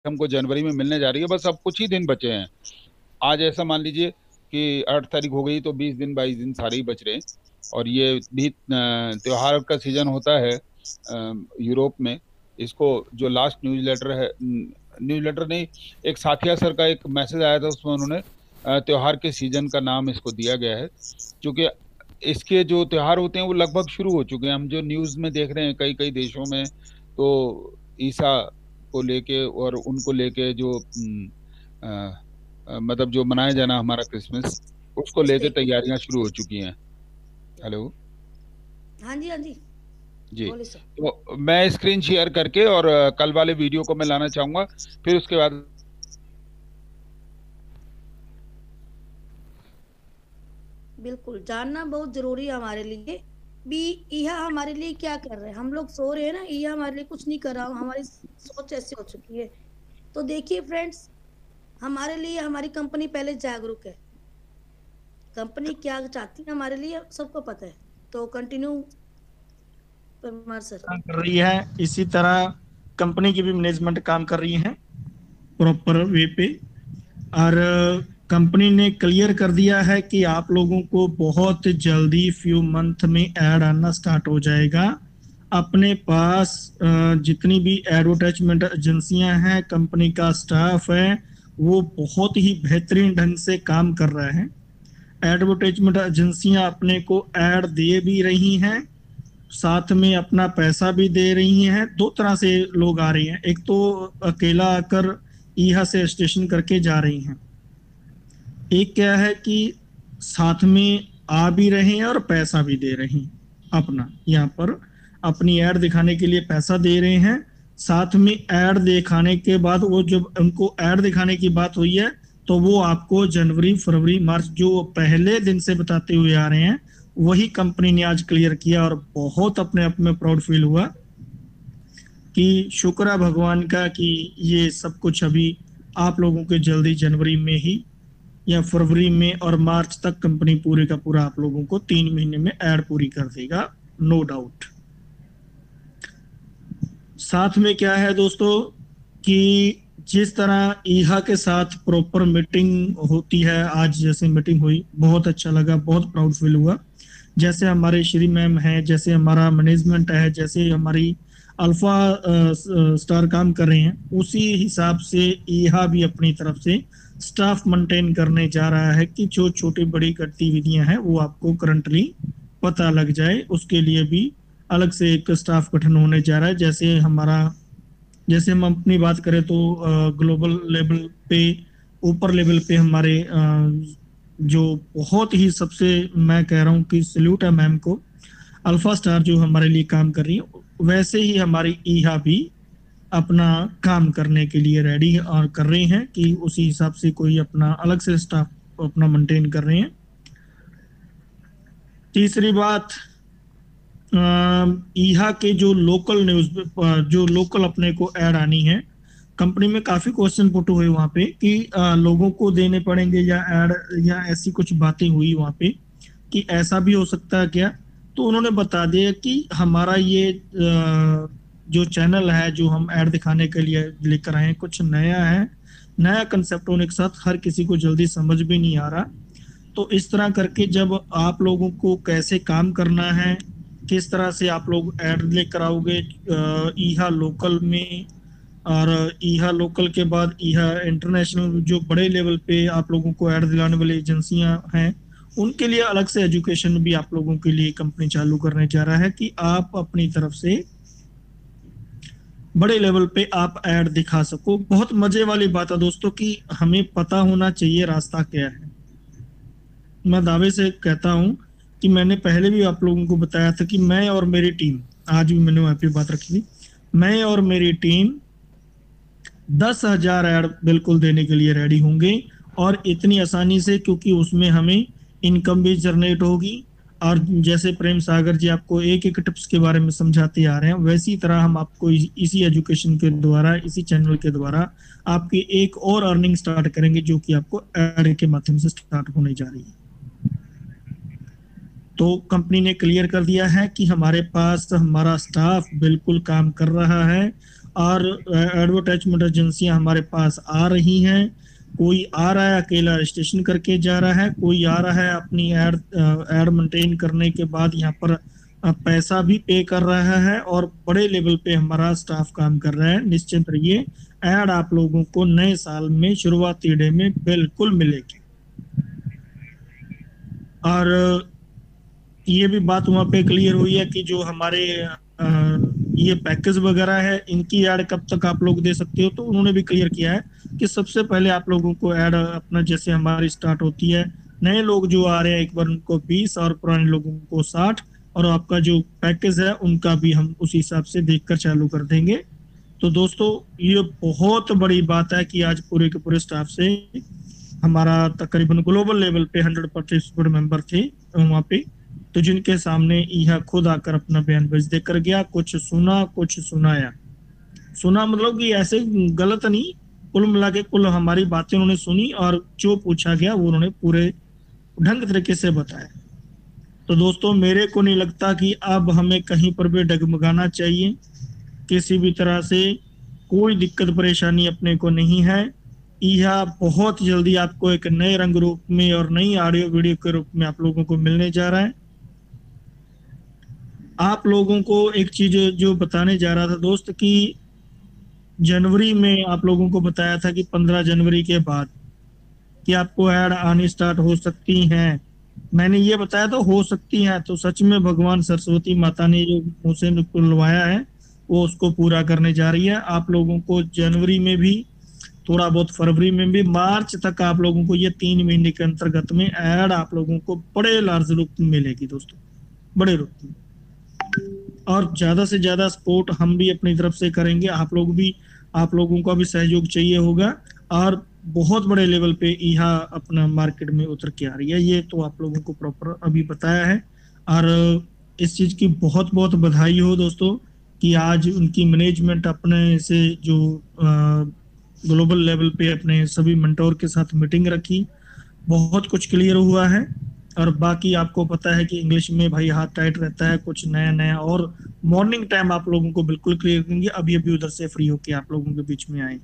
हमको जनवरी में मिलने जा रही है। बस अब कुछ ही दिन बचे हैं। आज ऐसा मान लीजिए कि 8 तारीख हो गई, तो 20 दिन 22 दिन सारे ही बच रहे हैं। और ये भी त्योहार का सीजन होता है यूरोप में। इसको जो लास्ट न्यूज़लेटर है, न्यूज़लेटर नहीं, एक साथिया सर का एक मैसेज आया था, उसमें उन्होंने त्योहार के सीजन का नाम इसको दिया गया है। क्योंकि इसके जो त्योहार होते हैं वो लगभग शुरू हो चुके हैं। हम जो न्यूज़ में देख रहे हैं कई कई देशों में, तो ईसा को लेके और उनको लेके जो मतलब जो मनाया जाना हमारा क्रिसमस, उसको इस लेके पे तैयारियां शुरू हो चुकी हैं। हेलो। हाँ जी, हाँ जी, जी। बोले सर। तो मैं स्क्रीन शेयर करके और कल वाले वीडियो को मैं लाना चाहूंगा। फिर उसके बाद बिल्कुल जानना बहुत जरूरी है हमारे लिए भी। यह हमारे लिए क्या कर रहा है, हम लोग सो रहे हैं ना, यह हमारे लिए कुछ नहीं कर रहा, हमारी सोच ऐसी हो चुकी है। तो देखिए फ्रेंड्स, हमारे लिए हमारी कंपनी पहले जागरूक है। कंपनी क्या चाहती है हमारे लिए सबको पता है। तो कंटिन्यू परमार सर। काम कर रही है, इसी तरह कंपनी की भी मैनेजमेंट काम कर रही है प्रॉपर वे पे। और कंपनी ने क्लियर कर दिया है कि आप लोगों को बहुत जल्दी फ्यू मंथ में ऐड आना स्टार्ट हो जाएगा। अपने पास जितनी भी एडवर्टाइजमेंट एजेंसियां हैं, कंपनी का स्टाफ है, वो बहुत ही बेहतरीन ढंग से काम कर रहा है। एडवर्टाइजमेंट एजेंसियां अपने को ऐड दे भी रही हैं, साथ में अपना पैसा भी दे रही हैं। दो तरह से लोग आ रही हैं, एक तो अकेला आकर यहाँ से स्टेशन करके जा रही हैं, एक क्या है कि साथ में आ भी रहे हैं और पैसा भी दे रहे हैं। अपना यहाँ पर अपनी ऐड दिखाने के लिए पैसा दे रहे हैं। साथ में ऐड दिखाने के बाद वो जब उनको ऐड दिखाने की बात हुई है, तो वो आपको जनवरी फरवरी मार्च जो पहले दिन से बताते हुए आ रहे हैं, वही कंपनी ने आज क्लियर किया। और बहुत अपने आप में प्राउड फील हुआ कि शुक्र है भगवान का कि ये सब कुछ अभी आप लोगों के जल्दी जनवरी में ही या फरवरी में और मार्च तक कंपनी पूरे का पूरा आप लोगों को 3 महीने में ऐड पूरी कर देगा, नो डाउट। साथ में क्या है दोस्तों कि जिस तरह ईहा के साथ प्रॉपर मीटिंग होती है, आज जैसे मीटिंग हुई, बहुत अच्छा लगा, बहुत प्राउड फील हुआ। जैसे हमारे श्री मैम है, जैसे हमारा मैनेजमेंट है, जैसे हमारी अल्फा स्टार काम कर रहे हैं, उसी हिसाब से ईहा भी अपनी तरफ से स्टाफ मेंटेन करने जा रहा है कि जो छोटी बड़ी गतिविधियां हैं वो आपको करंटली पता लग जाए। उसके लिए भी अलग से एक स्टाफ गठन होने जा रहा है। जैसे हम अपनी बात करें तो ग्लोबल लेवल पे, ऊपर लेवल पे हमारे जो बहुत ही सबसे, मैं कह रहा हूँ कि सल्यूट है मैम को, अल्फा स्टार जो हमारे लिए काम कर रही है, वैसे ही हमारी ईहा भी अपना काम करने के लिए रेडी और कर रहे हैं कि उसी हिसाब से कोई अपना अलग से स्टाफ अपना मेंटेन कर रहे हैं। तीसरी बात, ईहा के जो लोकल न्यूज, जो लोकल अपने को ऐड आनी है, कंपनी में काफी क्वेश्चन पुट हुए वहां पे कि लोगों को देने पड़ेंगे या ऐड, या ऐसी कुछ बातें हुई वहां पे कि ऐसा भी हो सकता है क्या। तो उन्होंने बता दिया कि हमारा ये जो चैनल है, जो हम ऐड दिखाने के लिए लेकर आए हैं, कुछ नया है, नया कंसेप्ट होने के साथ हर किसी को जल्दी समझ भी नहीं आ रहा। तो इस तरह करके जब आप लोगों को कैसे काम करना है, किस तरह से आप लोग ऐड लेकर आओगे ईहा लोकल में, और ईहा लोकल के बाद ईहा इंटरनेशनल, जो बड़े लेवल पे आप लोगों को ऐड दिलाने वाली एजेंसियां हैं, उनके लिए अलग से एजुकेशन भी आप लोगों के लिए कंपनी चालू करने जा रहा है कि आप अपनी तरफ से बड़े लेवल पे आप ऐड दिखा सको। बहुत मजे वाली बात है दोस्तों कि हमें पता होना चाहिए रास्ता क्या है। मैं दावे से कहता हूं कि मैंने पहले भी आप लोगों को बताया था कि मैं और मेरी टीम, आज भी मैंने वहां पे बात रखी थी, मैं और मेरी टीम 10,000 ऐड बिल्कुल देने के लिए रेडी होंगे। और इतनी आसानी से, क्योंकि उसमें हमें इनकम भी जनरेट होगी। और जैसे प्रेम सागर जी आपको एक एक टिप्स के बारे में समझाते आ रहे हैं, वैसी तरह हम आपको इसी एजुकेशन के द्वारा, इसी चैनल के द्वारा आपकी एक और अर्निंग स्टार्ट करेंगे, जो कि आपको ऐड के माध्यम से स्टार्ट होने जा रही है। तो कंपनी ने क्लियर कर दिया है कि हमारे पास हमारा स्टाफ बिल्कुल काम कर रहा है। और एडवर्टाइजमेंट एजेंसियां हमारे पास आ रही हैं। कोई आ रहा है अकेला रजिस्ट्रेशन करके जा रहा है, कोई आ रहा है अपनी एड मेंटेन करने के बाद यहाँ पर पैसा भी पे कर रहा है, और बड़े लेवल पे हमारा स्टाफ काम कर रहा है। निश्चिंत रहिए, ऐड आप लोगों को नए साल में शुरुआती डे में बिल्कुल मिलेगी। और ये भी बात वहाँ पे क्लियर हुई है कि जो हमारे ये पैकेज वगैरह है, इनकी ऐड कब तक आप लोग दे सकते हो, तो उन्होंने भी क्लियर किया है कि सबसे पहले आप लोगों को ऐड अपना जैसे हमारी स्टार्ट होती है, नए लोग जो आ रहे हैं एक बार उनको 20 और पुराने लोगों को 60, और आपका जो पैकेज है उनका भी हम उसी हिसाब से देखकर चालू कर देंगे। तो दोस्तों, ये बहुत बड़ी बात है कि आज पूरे के पूरे स्टाफ से हमारा तकरीबन ग्लोबल लेवल पे 100 पार्टिसिपेंट मेंबर थे वहाँ पे, तो जिनके सामने यह खुद आकर अपना बयान पेश देकर गया। कुछ सुना, कुछ सुनाया। सुना मतलब कि ऐसे गलत नहीं, कुल मिला के कुल हमारी बातें उन्होंने सुनी, और जो पूछा गया वो उन्होंने पूरे ढंग तरीके से बताया। तो दोस्तों, मेरे को नहीं लगता कि अब हमें कहीं पर भी डगमगाना चाहिए। किसी भी तरह से कोई दिक्कत परेशानी अपने को नहीं है। यह बहुत जल्दी आपको एक नए रंग रूप में और नई ऑडियो वीडियो के रूप में आप लोगों को मिलने जा रहा है। आप लोगों को एक चीज जो बताने जा रहा था दोस्त, कि जनवरी में आप लोगों को बताया था कि 15 जनवरी के बाद कि आपको ऐड आनी स्टार्ट हो सकती हैं। मैंने ये बताया तो हो सकती हैं, तो सच में भगवान सरस्वती माता ने जो मुंह से निकलवाया है वो उसको पूरा करने जा रही है। आप लोगों को जनवरी में भी, थोड़ा बहुत फरवरी में भी, मार्च तक आप लोगों को ये 3 महीने के अंतर्गत में ऐड आप लोगों को बड़े लार्ज रूप में मिलेगी दोस्तों, बड़े रूप में। और ज्यादा से ज्यादा सपोर्ट हम भी अपनी तरफ से करेंगे। आप लोगों का भी सहयोग चाहिए होगा, और बहुत बड़े लेवल पे यह अपना मार्केट में उतर के आ रही है। ये तो आप लोगों को प्रॉपर अभी बताया है, और इस चीज की बहुत बहुत बधाई हो दोस्तों कि आज उनकी मैनेजमेंट अपने से जो ग्लोबल लेवल पे अपने सभी मेंटोर के साथ मीटिंग रखी, बहुत कुछ क्लियर हुआ है। और बाकी आपको पता है कि इंग्लिश में भाई हाथ टाइट रहता है, कुछ नया नया, और मॉर्निंग टाइम आप लोगों को बिल्कुल क्लियर करेंगे। अभी अभी उधर से फ्री होके आप लोगों के बीच में आए,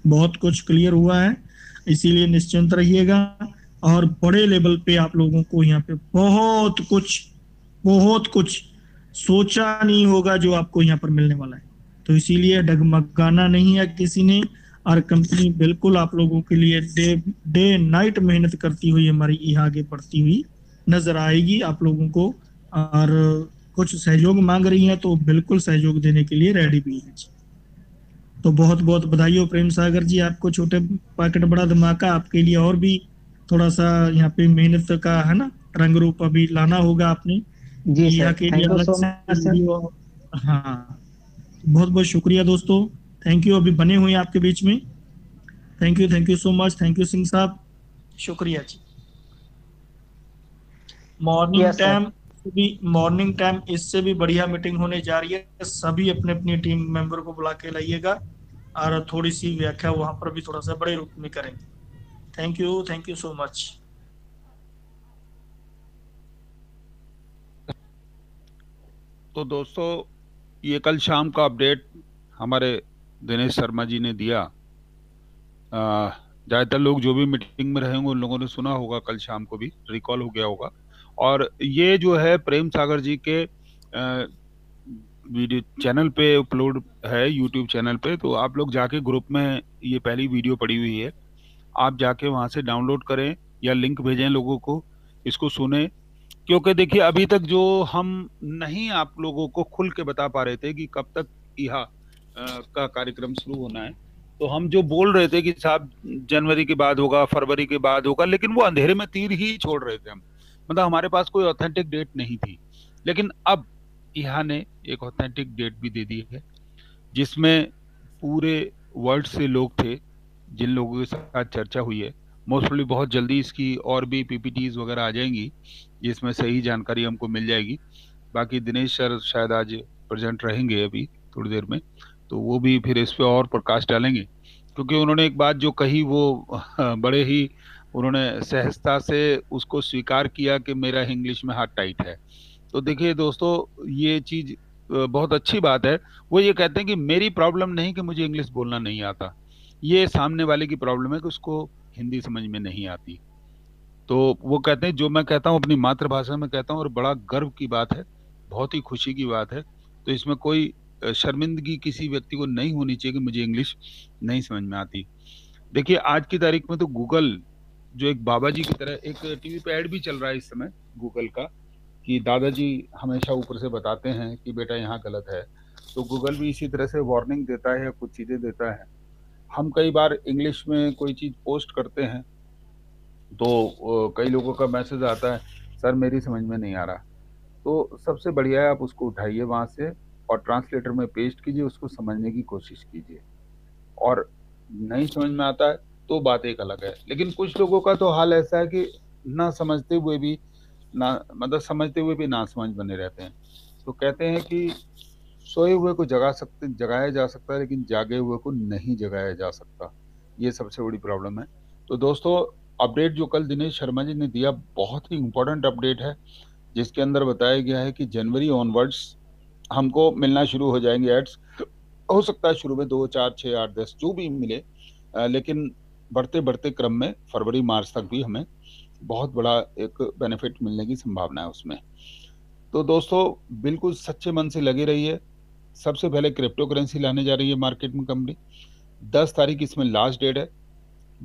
बहुत कुछ क्लियर हुआ है, इसीलिए निश्चिंत रहिएगा। और बड़े लेवल पे आप लोगों को यहाँ पे बहुत कुछ सोचा नहीं होगा जो आपको यहाँ पर मिलने वाला है। तो इसीलिए डगमगाना नहीं है किसी ने, और कंपनी बिल्कुल आप लोगों के लिए डे नाइट मेहनत करती हुई हमारी यहाँ आगे बढ़ती हुई नजर आएगी आप लोगों को। और कुछ सहयोग मांग रही है तो बिल्कुल सहयोग देने के लिए रेडी भी है। तो बहुत बहुत बधाई हो प्रेम सागर जी आपको, छोटे पैकेट बड़ा धमाका। आपके लिए और भी थोड़ा सा यहाँ पे मेहनत का है ना, रंग रूप अभी लाना होगा आपने जी यहाँ सर, के थैंक लिए यू अलग सो से मच सर। वीडियो। हाँ, बहुत बहुत शुक्रिया दोस्तों, थैंक यू। अभी बने हुए हैं आपके बीच में। Thank you so much, thank you Singh साहब, शुक्रिया जी। Yes, sir. मॉर्निंग टाइम इससे भी बढ़िया मीटिंग होने जा रही है। सभी अपने अपनी टीम मेंबर को बुला के लाइएगा, और थोड़ी सी व्याख्या वहां पर भी थोड़ा सा बड़े रूप में करेंगे। Thank you so much. तो दोस्तों, ये कल शाम का अपडेट हमारे दिनेश शर्मा जी ने दिया। ज़्यादातर लोग जो भी मीटिंग में रहेंगे उन लोगों ने सुना होगा, कल शाम को भी रिकॉल हो गया होगा। और ये जो है प्रेम सागर जी के वीडियो चैनल पे अपलोड है, यूट्यूब चैनल पे। तो आप लोग जाके ग्रुप में ये पहली वीडियो पड़ी हुई है, आप जाके वहाँ से डाउनलोड करें या लिंक भेजें लोगों को, इसको सुने। क्योंकि देखिए, अभी तक जो हम नहीं आप लोगों को खुल के बता पा रहे थे कि कब तक यह का कार्यक्रम शुरू होना है, तो हम जो बोल रहे थे कि साहब जनवरी के बाद होगा, फरवरी के बाद होगा, लेकिन वो अंधेरे में तीर ही छोड़ रहे थे हम। मतलब हमारे पास कोई ऑथेंटिक डेट नहीं थी। लेकिन अब यह ने एक ऑथेंटिक डेट भी दे दी है, जिसमें पूरे वर्ल्ड से लोग थे जिन लोगों के साथ चर्चा हुई है। मोस्टली बहुत जल्दी इसकी और भी पीपीटीज वगैरह आ जाएंगी, जिसमें सही जानकारी हमको मिल जाएगी। बाकी दिनेश सर शायद आज प्रेजेंट रहेंगे अभी थोड़ी देर में, तो वो भी फिर इस पे और प्रकाश डालेंगे। क्योंकि उन्होंने एक बात जो कही वो बड़े ही उन्होंने सहजता से उसको स्वीकार किया कि मेरा इंग्लिश में हाथ टाइट है। तो देखिए दोस्तों, ये चीज़ बहुत अच्छी बात है। वो ये कहते हैं कि मेरी प्रॉब्लम नहीं कि मुझे इंग्लिश बोलना नहीं आता, ये सामने वाले की प्रॉब्लम है कि उसको हिंदी समझ में नहीं आती। तो वो कहते हैं, जो मैं कहता हूँ अपनी मातृभाषा में कहता हूँ, और बड़ा गर्व की बात है, बहुत ही खुशी की बात है। तो इसमें कोई शर्मिंदगी किसी व्यक्ति को नहीं होनी चाहिए कि मुझे इंग्लिश नहीं समझ में आती। देखिए आज की तारीख में तो गूगल जो एक बाबा जी की तरह, एक टीवी पे ऐड भी चल रहा है इस समय गूगल का, कि दादाजी हमेशा ऊपर से बताते हैं कि बेटा यहाँ गलत है। तो गूगल भी इसी तरह से वार्निंग देता है या कुछ चीज़ें देता है। हम कई बार इंग्लिश में कोई चीज़ पोस्ट करते हैं तो कई लोगों का मैसेज आता है, सर मेरी समझ में नहीं आ रहा। तो सबसे बढ़िया है आप उसको उठाइए वहाँ से और ट्रांसलेटर में पेस्ट कीजिए, उसको समझने की कोशिश कीजिए। और नहीं समझ में आता है तो बात एक अलग है। लेकिन कुछ लोगों का तो हाल ऐसा है कि ना समझते हुए भी ना, मतलब समझते हुए भी ना समझ बने रहते हैं। तो कहते हैं कि सोए हुए को जगाया जा सकता है, लेकिन जागे हुए को नहीं जगाया जा सकता। ये सबसे बड़ी प्रॉब्लम है। तो दोस्तों, अपडेट जो कल दिनेश शर्मा जी ने दिया बहुत ही इम्पोर्टेंट अपडेट है, जिसके अंदर बताया गया है कि जनवरी ऑनवर्ड्स हमको मिलना शुरू हो जाएंगे एड्स। हो सकता है शुरू में 2, 4, 6, 8, 10 जो भी मिले, लेकिन बढ़ते बढ़ते क्रम में फरवरी मार्च तक भी हमें बहुत बड़ा एक बेनिफिट मिलने की संभावना है उसमें। तो दोस्तों बिल्कुल सच्चे मन से लगे रहिए। सबसे पहले क्रिप्टो करेंसी लाने जा रही है मार्केट में कंपनी। 10 तारीख इसमें लास्ट डेट है।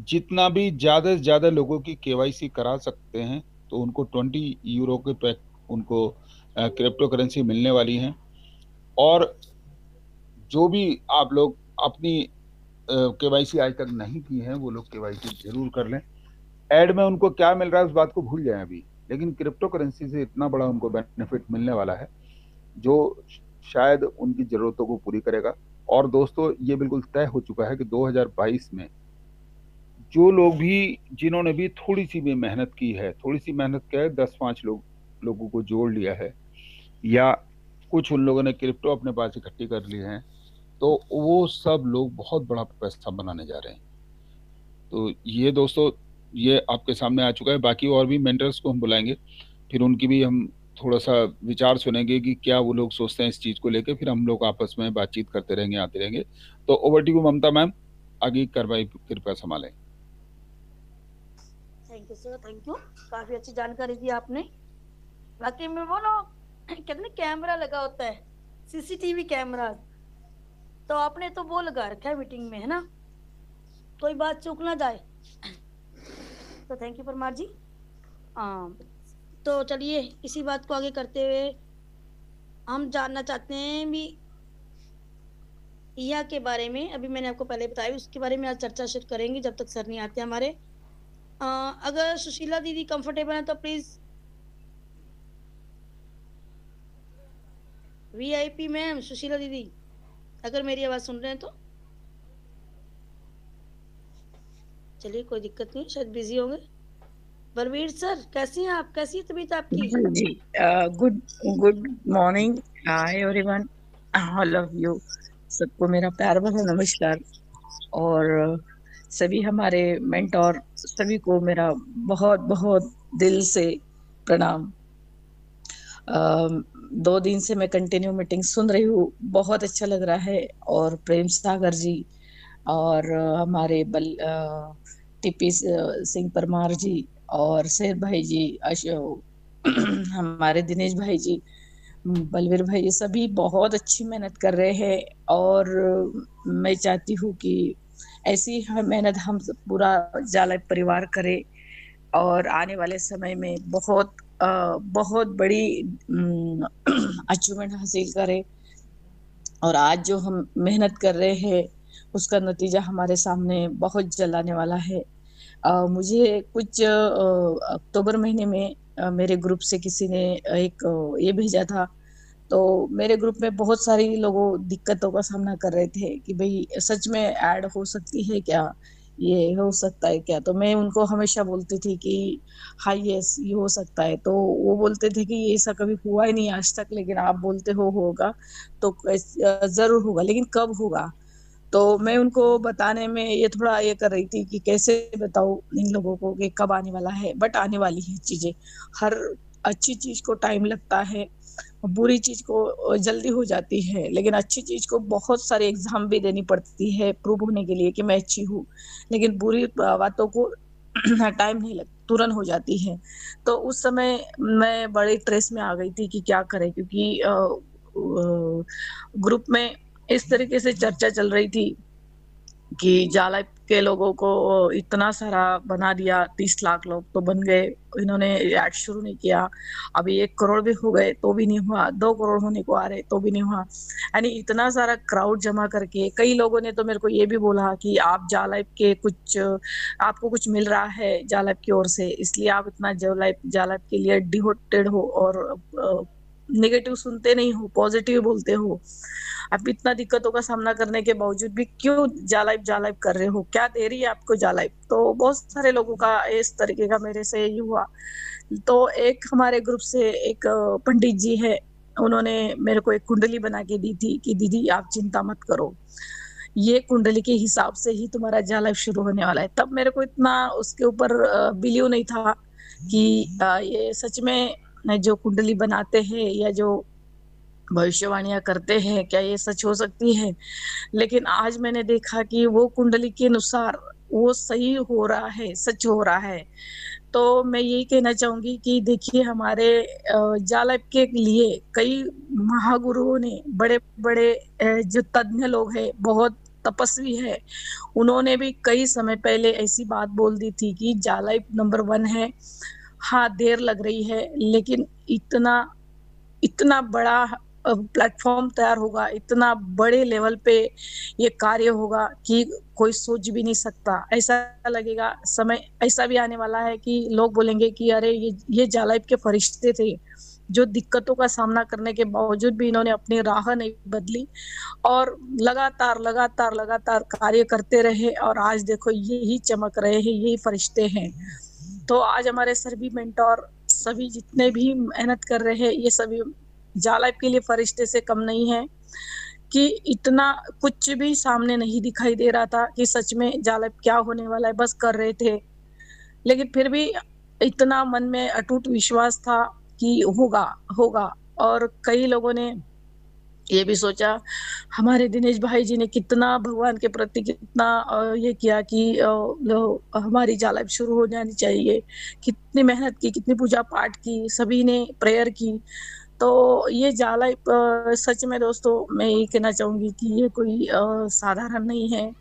जितना भी ज़्यादा से ज़्यादा लोगों की केवाईसी करा सकते हैं तो उनको 20 यूरो के पैक उनको क्रिप्टो करेंसी मिलने वाली हैं। और जो भी आप लोग अपनी केवाईसी आज तक नहीं की है वो लोग केवाईसी जरूर कर लें। ऐड में उनको क्या मिल रहा है उस बात को भूल जाएं अभी, लेकिन क्रिप्टो करेंसी से इतना बड़ा उनको बेनिफिट मिलने वाला है जो शायद उनकी ज़रूरतों को पूरी करेगा। और दोस्तों ये बिल्कुल तय हो चुका है कि 2022 में जो लोग भी, जिन्होंने भी थोड़ी सी भी मेहनत की है, थोड़ी सी मेहनत क्या है, 10-5 लोगों को जोड़ लिया है, या कुछ उन लोगों ने क्रिप्टो अपने पास इकट्ठी कर लिए हैं, तो वो सब लोग बहुत बड़ा पैसा बनाने जा रहे हैं। तो ये दोस्तों ये आपके सामने आ चुका है। बाकी और भी मेंटर्स को हम बुलाएंगे, फिर उनकी भी हम थोड़ा सा विचार सुनेंगे कि क्या वो लोग सोचते हैं इस चीज़ को लेकर, फिर हम लोग आपस में बातचीत करते रहेंगे, आते रहेंगे। तो over to you Mamta ma'am, आगे कार्रवाई कृपया संभालें। Thank you sir, thank you. काफी अच्छी जानकारी दी आपने। बाकी में वो लोग कहते हैं कैमरा लगा होता है, सीसीटीवी कैमरा, तो आपने तो वो लगा रखा है मीटिंग में, है ना, कोई बात चूक ना जाए। तो थैंक यू परमार जी। तो चलिए इसी बात को आगे करते हुए हम जानना चाहते हैं भी ईहा के बारे में। अभी मैंने आपको पहले बताया, उसके बारे में आज चर्चा शुरू करेंगे जब तक सर नहीं आते हमारे। अगर सुशीला दीदी कंफर्टेबल है तो प्लीज वीआईपी मैम, सुशीला दीदी अगर मेरी आवाज सुन रहे हैं तो चलिए, कोई दिक्कत नहीं, शायद बिजी होंगे। बलवीर सर कैसी हैं आप, कैसी है तबीयत आपकी? जी good morning, hi everyone, all of you, सबको मेरा प्यार भरा नमस्कार। और सभी हमारे मेंटोर सभी को मेरा बहुत बहुत दिल से प्रणाम। 2 दिन से मैं कंटिन्यू मीटिंग सुन रही हूँ, बहुत अच्छा लग रहा है। और प्रेम सागर जी और हमारे टीपी सिंह परमार जी और शेर भाई जी, अशोक हमारे दिनेश भाई जी, बलवीर भाई, ये सभी बहुत अच्छी मेहनत कर रहे हैं। और मैं चाहती हूँ कि ऐसी मेहनत हम पूरा जाला परिवार करे और आने वाले समय में बहुत बड़ी अचीवमेंट हासिल करे। और आज जो हम मेहनत कर रहे हैं उसका नतीजा हमारे सामने बहुत जल्द आने वाला है। मुझे कुछ अक्टूबर महीने में मेरे ग्रुप से किसी ने एक ये भेजा था, तो मेरे ग्रुप में बहुत सारी लोगों दिक्कतों का सामना कर रहे थे कि भाई सच में ऐड हो सकती है क्या, ये हो सकता है क्या। तो मैं उनको हमेशा बोलती थी कि हाँ यस ये हो सकता है। तो वो बोलते थे कि ये ऐसा कभी हुआ ही नहीं आज तक, लेकिन आप बोलते हो होगा, तो जरूर होगा, लेकिन कब होगा। तो मैं उनको बताने में ये थोड़ा ये कर रही थी कि कैसे बताऊं इन लोगों को कि कब आने वाला है, बट आने वाली है चीजें। हर अच्छी चीज को टाइम लगता है बुरी चीज को जल्दी हो जाती है, लेकिन अच्छी चीज को बहुत सारे एग्जाम भी देनी पड़ती है प्रूव होने के लिए कि मैं अच्छी हूँ। लेकिन बुरी बातों को टाइम नहीं लगता, तुरंत हो जाती है। तो उस समय मैं बड़े स्ट्रेस में आ गई थी कि क्या करें, क्योंकि ग्रुप में इस तरीके से चर्चा चल रही थी कि जालप के लोगों को इतना सारा बना दिया, 30 लाख लोग तो बन गए, इन्होंने ऐड शुरू नहीं किया, अभी 1 करोड़ भी हो गए तो भी नहीं हुआ, 2 करोड़ होने को आ रहे तो भी नहीं हुआ। यानी इतना सारा क्राउड जमा करके कई लोगों ने तो मेरे को ये भी बोला कि आप जालप के कुछ, आपको कुछ मिल रहा है जालप की ओर से, इसलिए आप इतना जालप के लिए डिवोटेड हो और नेगेटिव सुनते नहीं हो, पॉजिटिव बोलते हो। आप इतना दिक्कतों का सामना करने के बावजूद भी क्यों जालप कर रहे हो, क्या दे रही है आपको जालप? तो बहुत सारे लोगों का इस तरीके का मेरे से ये हुआ। तो एक हमारे ग्रुप से एक पंडित जी है, उन्होंने मेरे को एक कुंडली बना के दी थी कि दीदी आप चिंता मत करो, ये कुंडली के हिसाब से ही तुम्हारा जालप शुरू होने वाला है। तब मेरे को इतना उसके ऊपर बिलीव नहीं था कि ये सच में जो कुंडली बनाते हैं या जो भविष्यवाणियां करते हैं क्या ये सच हो सकती है। लेकिन आज मैंने देखा कि वो कुंडली के अनुसार वो सही हो रहा है, सच हो रहा है। तो मैं यही कहना चाहूंगी कि देखिए हमारे जालप के लिए कई महागुरुओं ने, बड़े बड़े जो तज्ञ लोग हैं, बहुत तपस्वी है, उन्होंने भी कई समय पहले ऐसी बात बोल दी थी कि जालप नंबर 1 है। हाँ देर लग रही है, लेकिन इतना बड़ा प्लेटफॉर्म तैयार होगा, इतना बड़े लेवल पे ये कार्य होगा कि कोई सोच भी नहीं सकता। ऐसा लगेगा, समय ऐसा भी आने वाला है कि लोग बोलेंगे कि अरे ये जालप के फरिश्ते थे, जो दिक्कतों का सामना करने के बावजूद भी इन्होंने अपनी राह नहीं बदली और लगातार कार्य करते रहे, और आज देखो यही चमक रहे हैं, यही फरिश्ते हैं। तो आज हमारे सभी मेंटोर, सभी जितने भी मेहनत कर रहे हैं, ये सभी जालप के लिए फरिश्ते से कम नहीं है कि इतना कुछ भी सामने नहीं दिखाई दे रहा था कि सच में जालप क्या होने वाला है, बस कर रहे थे। लेकिन फिर भी इतना मन में अटूट विश्वास था कि होगा। और कई लोगों ने ये भी सोचा, हमारे दिनेश भाई जी ने कितना भगवान के प्रति कितना ये किया कि हमारी जालप शुरू हो जानी चाहिए, कितनी मेहनत की, कितनी पूजा पाठ की, सभी ने प्रेयर की। तो ये जालप सच में दोस्तों मैं ये कहना चाहूंगी कि ये कोई साधारण नहीं है।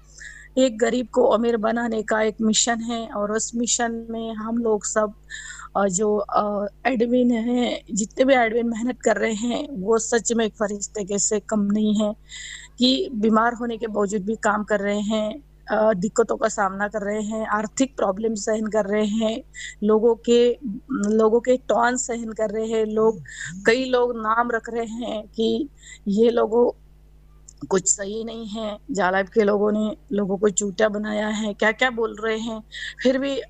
एक गरीब को अमीर बनाने का एक मिशन है, और उस मिशन में हम लोग सब जो एडमिन है, जितने भी एडमिन मेहनत कर रहे हैं, वो सच में एक फरिश्ते के से कम नहीं है कि बीमार होने के बावजूद भी काम कर रहे हैं, दिक्कतों का सामना कर रहे हैं, आर्थिक प्रॉब्लम सहन कर रहे हैं, लोगों के टॉन सहन कर रहे हैं। कई लोग नाम रख रहे हैं कि ये लोगों कुछ सही नहीं है, जालप के लोगों ने लोगों को चूतिया बनाया है, क्या क्या बोल रहे हैं। फिर भी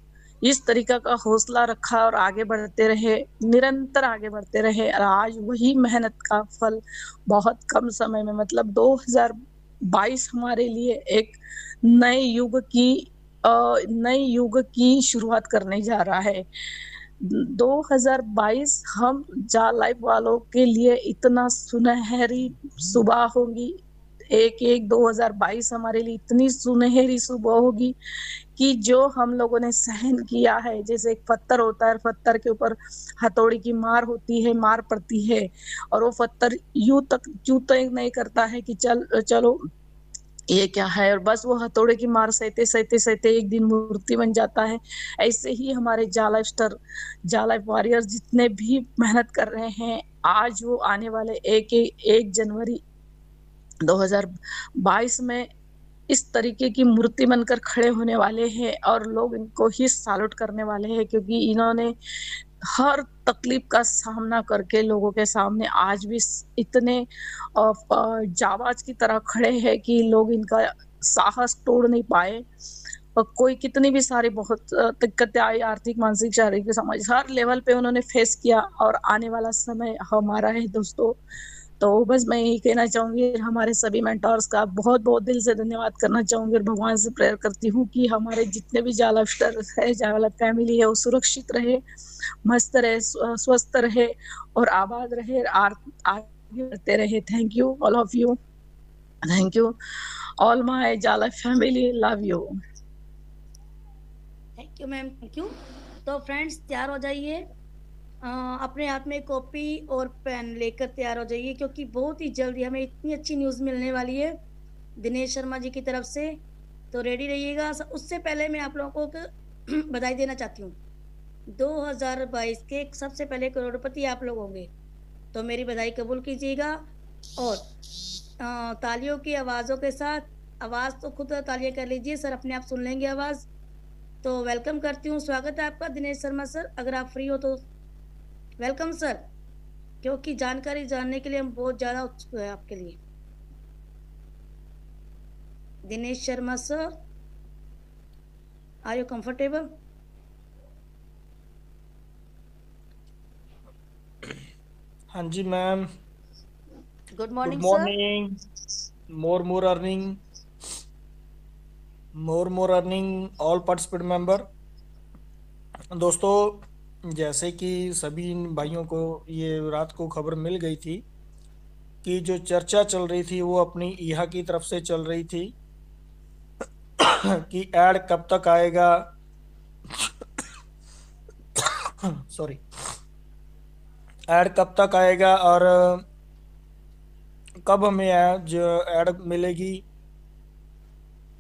इस तरीका का हौसला रखा और आगे बढ़ते रहे, निरंतर आगे बढ़ते रहे, और आज वही मेहनत का फल बहुत कम समय में, मतलब 2022 हमारे लिए एक नए युग की शुरुआत करने जा रहा है। 2022 हम जालप वालों के लिए इतना सुनहरी सुबह होगी, 2022 हमारे लिए इतनी सुनहरी सुबह होगी कि जो हम लोगों ने सहन किया है, जैसे एक पत्थर होता है, पत्थर के ऊपर हथौड़ी की मार होती है, मार पड़ती है, और वो पत्थर यूं तक नहीं करता है कि चलो ये क्या है, और बस वो हथौड़े की मार सहते एक दिन मूर्ति बन जाता है। ऐसे ही हमारे जालप वॉरियर्स जितने भी मेहनत कर रहे हैं, आज वो आने वाले 1 जनवरी 2022 में इस तरीके की मूर्ति बनकर खड़े होने वाले हैं, और लोग इनको ही सैल्यूट करने वाले हैं, क्योंकि इन्होंने हर तकलीफ का सामना करके लोगों के सामने आज भी इतने जाबाज की तरह खड़े हैं कि लोग इनका साहस तोड़ नहीं पाए। और कोई कितनी भी सारी बहुत दिक्कतें आई, आर्थिक, मानसिक, शारीरिक, सामाजिक, हर लेवल पे उन्होंने फेस किया, और आने वाला समय हमारा है दोस्तों। तो बस मैं यही कहना चाहूंगी, हमारे सभी मेंटोर्स का बहुत बहुत दिल से धन्यवाद करना चाहूंगी और भगवान से प्रेयर करती हूँ कि हमारे जितने भी जाला है, जाला फैमिली है, वो सुरक्षित रहे, मस्त रहे, स्वस्थ रहे और आबाद रहे, आगे बढ़ते रहे। Thank you all of you, thank you all my जाला family, love you. Thank you ma'am, thank you. तो फ्रेंड्स तैयार हो जाइए, अपने हाथ में कॉपी और पेन लेकर तैयार हो जाइए, क्योंकि बहुत ही जल्दी हमें इतनी अच्छी न्यूज़ मिलने वाली है दिनेश शर्मा जी की तरफ से। तो रेडी रहिएगा। उससे पहले मैं आप लोगों को बधाई देना चाहती हूँ। 2022 के सबसे पहले करोड़पति आप लोग होंगे, तो मेरी बधाई कबूल कीजिएगा। और तालियों की आवाज़ों के साथ, आवाज़ तो खुद तालियां कर लीजिए सर, अपने आप सुन लेंगे आवाज़। तो वेलकम करती हूँ, स्वागत है आपका दिनेश शर्मा सर, अगर आप फ्री हो तो वेलकम सर, क्योंकि जानकारी जानने के लिए हम बहुत ज़्यादा उत्सुक है आपके लिए। Dinesh Sharma sir, are you comfortable? हाँ जी ma'am. Good good morning sir. Morning. Morning all participant member. दोस्तों, जैसे कि सभी भाइयों को ये रात को खबर मिल गई थी कि जो चर्चा चल रही थी वो अपनी ईहा की तरफ से चल रही थी कि ऐड कब तक आएगा, सॉरी, ऐड कब तक आएगा और कब हमें ऐड मिलेगी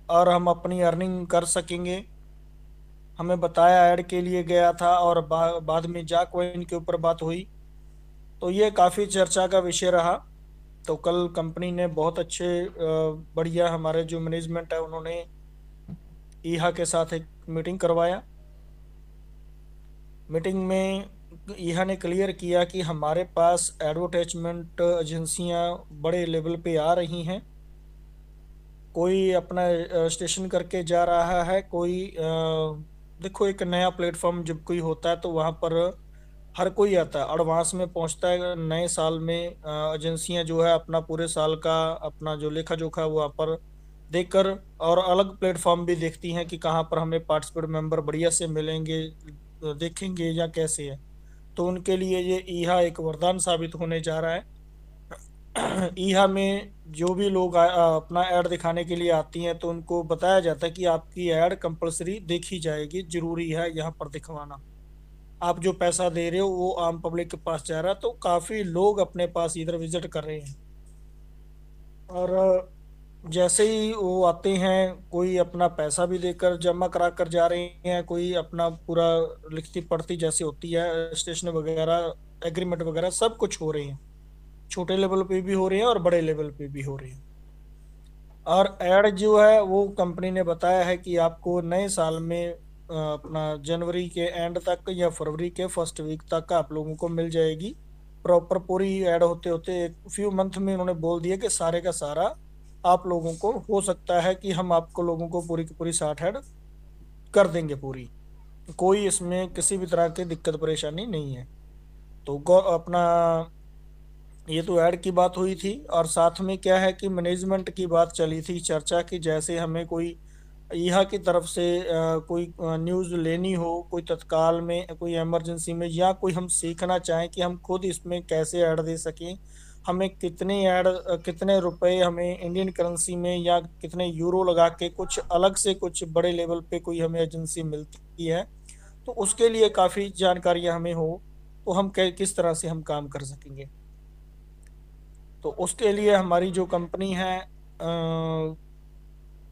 और हम अपनी अर्निंग कर सकेंगे। हमें बताया ऐड के लिए गया था और बाद में जाकॉइन के ऊपर बात हुई, तो ये काफ़ी चर्चा का विषय रहा। तो कल कंपनी ने बहुत अच्छे बढ़िया, हमारे जो मैनेजमेंट है उन्होंने ईहा के साथ एक मीटिंग करवाया। मीटिंग में ईहा ने क्लियर किया कि हमारे पास एडवर्टाइजमेंट एजेंसियां बड़े लेवल पे आ रही हैं, कोई अपना स्टेशन करके जा रहा है, कोई देखो एक नया प्लेटफॉर्म जब कोई होता है तो वहाँ पर हर कोई आता है, एडवांस में पहुँचता है। नए साल में एजेंसियां जो है अपना पूरे साल का अपना जो लेखा जोखा वहाँ पर देखकर और अलग प्लेटफॉर्म भी देखती हैं कि कहाँ पर हमें पार्टिसिपेंट मेंबर बढ़िया से मिलेंगे, देखेंगे या कैसे है। तो उनके लिए ये ईहा एक वरदान साबित होने जा रहा है। ईहा में जो भी लोग अपना ऐड दिखाने के लिए आती हैं तो उनको बताया जाता है कि आपकी ऐड कंपलसरी देखी जाएगी, जरूरी है यहाँ पर दिखवाना। आप जो पैसा दे रहे हो वो आम पब्लिक के पास जा रहा है, तो काफी लोग अपने पास इधर विजिट कर रहे हैं। और जैसे ही वो आते हैं, कोई अपना पैसा भी देकर जमा करा कर जा रहे हैं, कोई अपना पूरा लिखती पढ़ती जैसे होती है स्टेशन वगैरह, एग्रीमेंट वगैरह सब कुछ हो रहे हैं। छोटे लेवल पे भी हो रहे हैं और बड़े लेवल पे भी हो रहे हैं। और ऐड जो है वो कंपनी ने बताया है कि आपको नए साल में अपना जनवरी के एंड तक या फरवरी के फर्स्ट वीक तक आप लोगों को मिल जाएगी प्रॉपर पूरी ऐड। होते होते एक फ्यू मंथ में उन्होंने बोल दिया कि सारे का सारा आप लोगों को हो सकता है कि हम आपको लोगों को पूरी की पूरी 60 ऐड कर देंगे पूरी, कोई इसमें किसी भी तरह की दिक्कत परेशानी नहीं है। तो अपना ये तो ऐड की बात हुई थी, और साथ में क्या है कि मैनेजमेंट की बात चली थी चर्चा की, जैसे हमें कोई यहाँ की तरफ से कोई न्यूज़ लेनी हो, कोई तत्काल में, कोई इमरजेंसी में, या कोई हम सीखना चाहें कि हम खुद इसमें कैसे ऐड दे सकें, हमें कितने ऐड कितने रुपए हमें इंडियन करेंसी में या कितने यूरो लगा के कुछ अलग से कुछ बड़े लेवल पे कोई हमें एजेंसी मिलती है, तो उसके लिए काफ़ी जानकारियां हमें हो तो हम किस तरह से हम काम कर सकेंगे। तो उसके लिए हमारी जो कंपनी है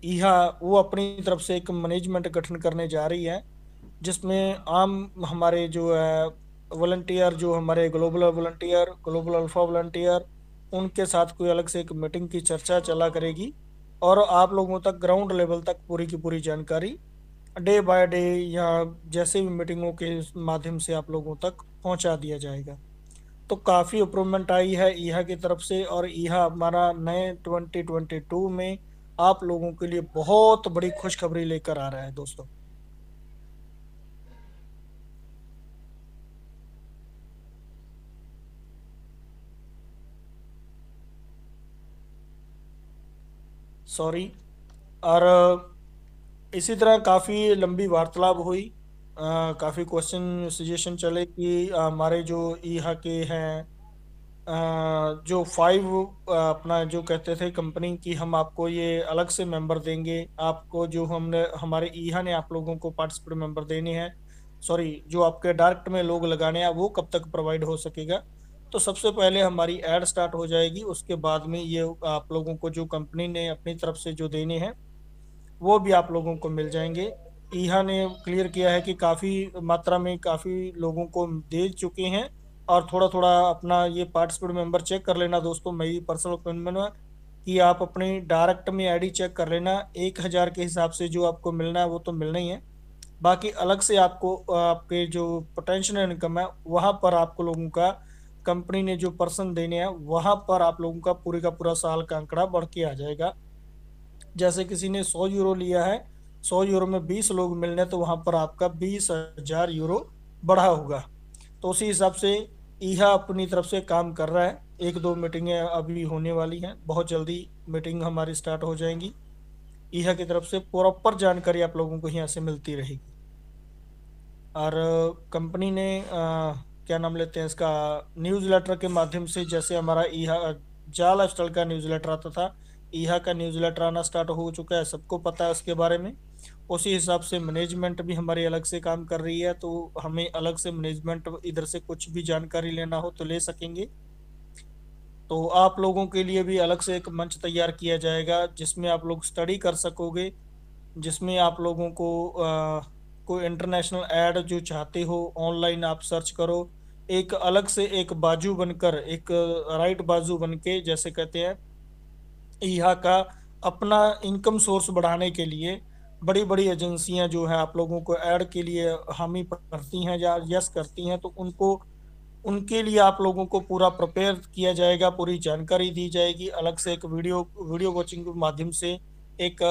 ईहा, वो अपनी तरफ से एक मैनेजमेंट गठन करने जा रही है, जिसमें आम हमारे जो है वॉलंटियर, जो हमारे global volunteer, global alpha volunteer, उनके साथ कोई अलग से एक मीटिंग की चर्चा चला करेगी और आप लोगों तक ग्राउंड लेवल तक पूरी की पूरी जानकारी डे बाय डे या जैसे भी मीटिंगों के माध्यम से आप लोगों तक पहुंचा दिया जाएगा। तो काफ़ी इम्प्रूवमेंट आई है ईहा की तरफ से, और ईहा हमारा नए 2022 में आप लोगों के लिए बहुत बड़ी खुशखबरी लेकर आ रहा है दोस्तों। सॉरी। और इसी तरह काफ़ी लंबी वार्तालाप हुई, काफ़ी क्वेश्चन सजेशन चले कि हमारे जो यहाँ के हैं जो 5 अपना जो कहते थे कंपनी की हम आपको ये अलग से मेंबर देंगे, आपको जो हमने हमारे ईहा ने आप लोगों को पार्टिसिपेट मेंबर देने हैं, सॉरी जो आपके डायरेक्ट में लोग लगाने हैं वो कब तक प्रोवाइड हो सकेगा। तो सबसे पहले हमारी ऐड स्टार्ट हो जाएगी, उसके बाद में ये आप लोगों को जो कंपनी ने अपनी तरफ से जो देने हैं वो भी आप लोगों को मिल जाएंगे। ईहा ने क्लियर किया है कि काफ़ी मात्रा में काफ़ी लोगों को दे चुके हैं, और थोड़ा थोड़ा अपना ये पार्टिसिपेट मेंबर चेक कर लेना दोस्तों, मेरी पर्सनल ओपिनियन है कि आप अपनी डायरेक्ट में आईडी चेक कर लेना। 1000 के हिसाब से जो आपको मिलना है वो तो मिलना ही है, बाकी अलग से आपको आपके जो पोटेंशियल इनकम है वहाँ पर आपको लोगों का कंपनी ने जो पर्सन देने हैं वहाँ पर आप लोगों का पूरे का पूरा साल का आंकड़ा बढ़ के आ जाएगा। जैसे किसी ने 100 यूरो लिया है, 100 यूरो में 20 लोग मिलने, तो वहाँ पर आपका 20,000 यूरो बढ़ा होगा। तो उसी हिसाब से ईहा अपनी तरफ से काम कर रहा है। 1-2 मीटिंगें अभी होने वाली हैं, बहुत जल्दी मीटिंग हमारी स्टार्ट हो जाएंगी। ईहा की तरफ से प्रॉपर जानकारी आप लोगों को यहाँ से मिलती रहेगी। और कंपनी ने क्या नाम लेते हैं इसका, न्यूज़लेटर के माध्यम से, जैसे हमारा ईहा जा लाइफस्टाइल का न्यूज़लेटर आता था, ईहा का न्यूज़लेटर आना स्टार्ट हो चुका है, सबको पता है उसके बारे में। उसी हिसाब से मैनेजमेंट भी हमारी अलग से काम कर रही है, तो हमें अलग से मैनेजमेंट इधर से कुछ भी जानकारी लेना हो तो ले सकेंगे। तो आप लोगों के लिए भी अलग से एक मंच तैयार किया जाएगा जिसमें आप लोग स्टडी कर सकोगे, जिसमें आप लोगों को कोई इंटरनेशनल ऐड जो चाहते हो ऑनलाइन आप सर्च करो, एक अलग से एक बाजू बनकर, एक राइट बाजू बन के, जैसे कहते हैं ईहा का अपना इनकम सोर्स बढ़ाने के लिए बड़ी बड़ी एजेंसियां जो है आप लोगों को ऐड के लिए हामी करती हैं या यस करती हैं, तो उनको उनके लिए आप लोगों को पूरा प्रिपेयर किया जाएगा, पूरी जानकारी दी जाएगी अलग से एक वीडियो कोचिंग के माध्यम से, एक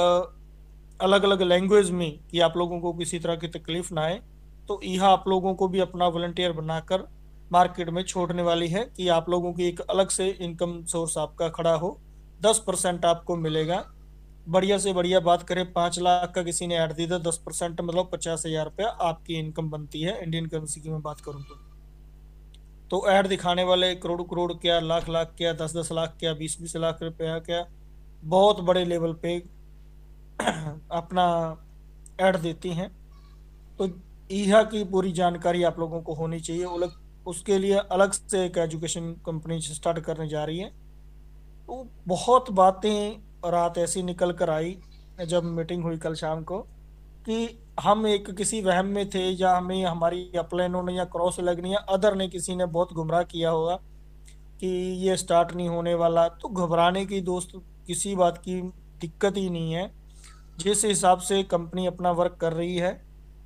अलग अलग लैंग्वेज में, कि आप लोगों को किसी तरह की तकलीफ ना आए। तो यह आप लोगों को भी अपना वॉलंटियर बनाकर मार्केट में छोड़ने वाली है कि आप लोगों की एक अलग से इनकम सोर्स आपका खड़ा हो, 10% आपको मिलेगा। बढ़िया से बढ़िया बात करें, 5 लाख का किसी ने ऐड दी तो 10% मतलब 50,000 रुपया आपकी इनकम बनती है इंडियन करेंसी की मैं बात करूँ तो ऐड दिखाने वाले करोड़ करोड़ क्या, लाख लाख क्या, 10-10 लाख क्या, 20-20 लाख रुपया क्या, बहुत बड़े लेवल पे अपना ऐड देती हैं। तो ईहा की पूरी जानकारी आप लोगों को होनी चाहिए, उसके लिए अलग से एक एजुकेशन कंपनी स्टार्ट करने जा रही है। तो बहुत बातें रात ऐसी निकल कर आई जब मीटिंग हुई कल शाम को, कि हम एक किसी वहम में थे, या हमें हमारी अपलाइनों ने या क्रॉस लगनी या अदर ने किसी ने बहुत गुमराह किया होगा कि ये स्टार्ट नहीं होने वाला। तो घबराने की दोस्त किसी बात की दिक्कत ही नहीं है। जिस हिसाब से कंपनी अपना वर्क कर रही है,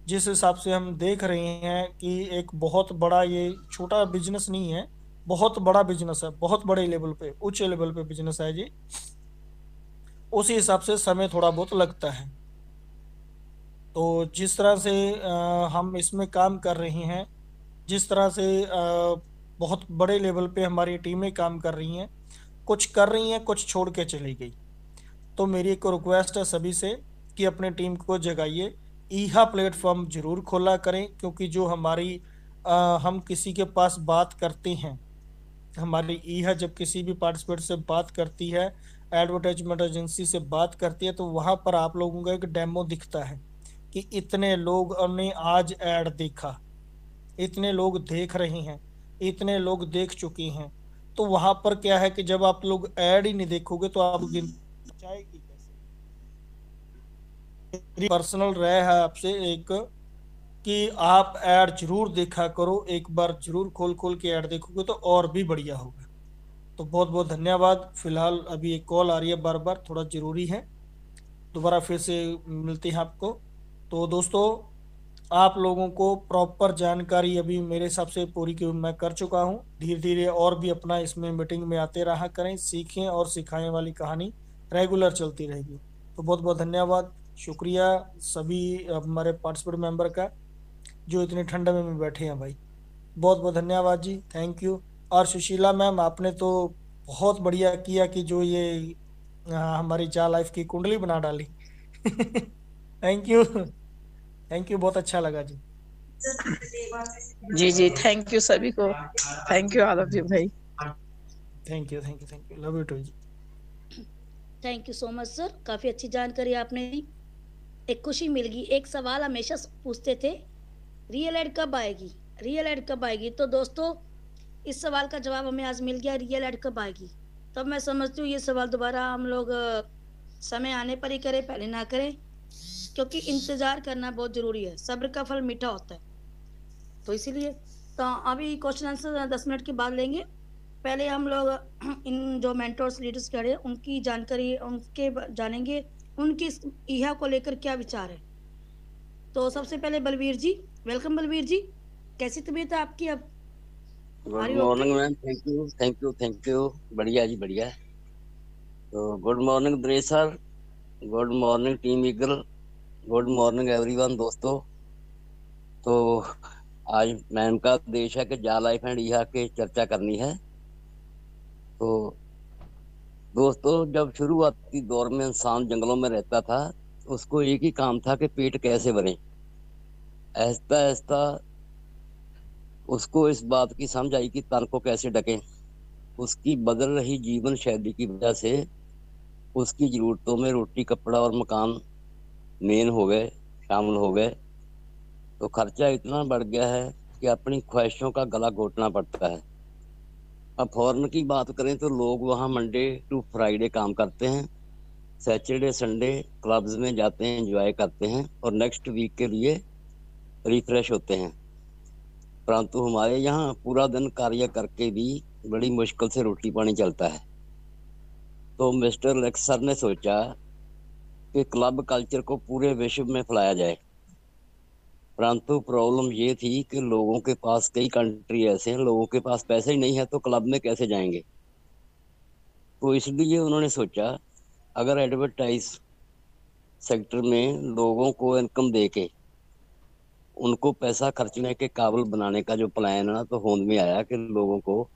जिस हिसाब से हम देख रहे हैं कि एक बहुत बड़ा, ये छोटा बिजनेस नहीं है, बहुत बड़ा बिजनेस है, बहुत बड़े लेवल पे, उच्च लेवल पे बिजनेस है जी। उसी हिसाब से समय थोड़ा बहुत लगता है। तो जिस तरह से हम इसमें काम कर रहे हैं, जिस तरह से बहुत बड़े लेवल पे हमारी टीमें काम कर रही हैं, कुछ कर रही हैं, कुछ छोड़ के चली गई। तो मेरी एक रिक्वेस्ट है सभी से कि अपने टीम को जगाइए, ईहा प्लेटफॉर्म जरूर खोला करें, क्योंकि जो हमारी हम किसी के पास बात करते हैं, हमारी ईहा जब किसी भी पार्टिसिपेट से बात करती है, एडवर्टाइजमेंट एजेंसी से बात करती है, तो वहाँ पर आप लोगों का एक डेमो दिखता है कि इतने लोगों ने आज ऐड देखा, इतने लोग देख रहे हैं, इतने लोग देख चुके हैं। तो वहां पर क्या है कि जब आप लोग ऐड ही नहीं देखोगे तो आप जाएगी कैसे। पर्सनल राय है आपसे एक, कि आप ऐड जरूर देखा करो, एक बार जरूर खोल खोल के ऐड देखोगे तो और भी बढ़िया होगा। तो बहुत बहुत धन्यवाद। फिलहाल अभी एक कॉल आ रही है बार बार, थोड़ा जरूरी है, दोबारा फिर से मिलते हैं आपको। तो दोस्तों, आप लोगों को प्रॉपर जानकारी अभी मेरे हिसाब से पूरी की मैं कर चुका हूँ। धीरे धीरे और भी अपना इसमें मीटिंग में आते रहा करें, सीखें और सिखाने वाली कहानी रेगुलर चलती रहेगी। तो बहुत बहुत धन्यवाद, शुक्रिया सभी हमारे पार्टिसिपेंट मेंबर का जो इतनी ठंड में बैठे हैं भाई, बहुत बहुत धन्यवाद जी, थैंक यू। और सुशीला मैम, आपने तो बहुत बढ़िया किया कि जो ये हमारी जा लाइफ की कुंडली बना डाली। थैंक यू, थैंक यू, बहुत अच्छा लगा जी। जी जी, थैंक यू सभी को, thank you all of you भाई। Thank you, thank you, thank you, love you too जी। Thank you so much sir, काफ़ी अच्छी जानकारी आपने दी। एक खुशी मिल गई। एक सवाल हमेशा पूछते थे, रियल एड कब आएगी, रियल एड कब आएगी। तो दोस्तों इस सवाल का जवाब हमें आज मिल गया, रियल एड कब आएगी। तब मैं समझती हूँ ये सवाल दोबारा हम लोग समय आने पर ही करें, पहले ना करें, क्योंकि इंतजार करना बहुत जरूरी है, सब्र का फल मीठा होता है। तो इसीलिए तो अभी क्वेश्चन आंसर 10 मिनट के बाद लेंगे। पहले हम लोग इन जो मेंटर्स लीडर्स खड़े हैं उनकी जानकारी उनके जानेंगे, उनकी इहा को लेकर क्या विचार है। तो सबसे पहले बलवीर जी, वेलकम बलवीर जी, कैसी तबीयत है आपकी अब? Good morning ma'am, thank you, thank you, thank you, बढ़िया जी बढ़िया। तो good morning dress sir, good morning team eagle, good morning everyone दोस्तों। तो आज मैम का आदेश है कि जा लाइफ एंड इहा के चर्चा करनी है। तो दोस्तों जब शुरुआती दौर में इंसान जंगलों में रहता था, उसको एक ही काम था कि पेट कैसे भरे। आहिस्ता आहिस्ता उसको इस बात की समझ आई कि तन को कैसे ढकें। उसकी बदल रही जीवन शैली की वजह से उसकी जरूरतों में रोटी, कपड़ा और मकान मेन हो गए, शामिल हो गए। तो खर्चा इतना बढ़ गया है कि अपनी ख्वाहिशों का गला घोटना पड़ता है। अब फॉरेन की बात करें तो लोग वहाँ मंडे टू फ्राइडे काम करते हैं, सैटरडे संडे क्लब्स में जाते हैं, एंजॉय करते हैं और नेक्स्ट वीक के लिए रिफ्रेश होते हैं। परंतु हमारे यहाँ पूरा दिन कार्य करके भी बड़ी मुश्किल से रोटी पानी चलता है। तो मिस्टर लेक्स सर ने सोचा कि क्लब कल्चर को पूरे विश्व में फैलाया जाए। परंतु प्रॉब्लम ये थी कि लोगों के पास, कई कंट्री ऐसे हैं लोगों के पास पैसे ही नहीं है, तो क्लब में कैसे जाएंगे। तो इसलिए उन्होंने सोचा अगर एडवर्टाइज सेक्टर में लोगों को इनकम देके उनको पैसा खर्चने के काबिल बनाने का जो प्लान है ना, तो होंद में आया कि लोगों को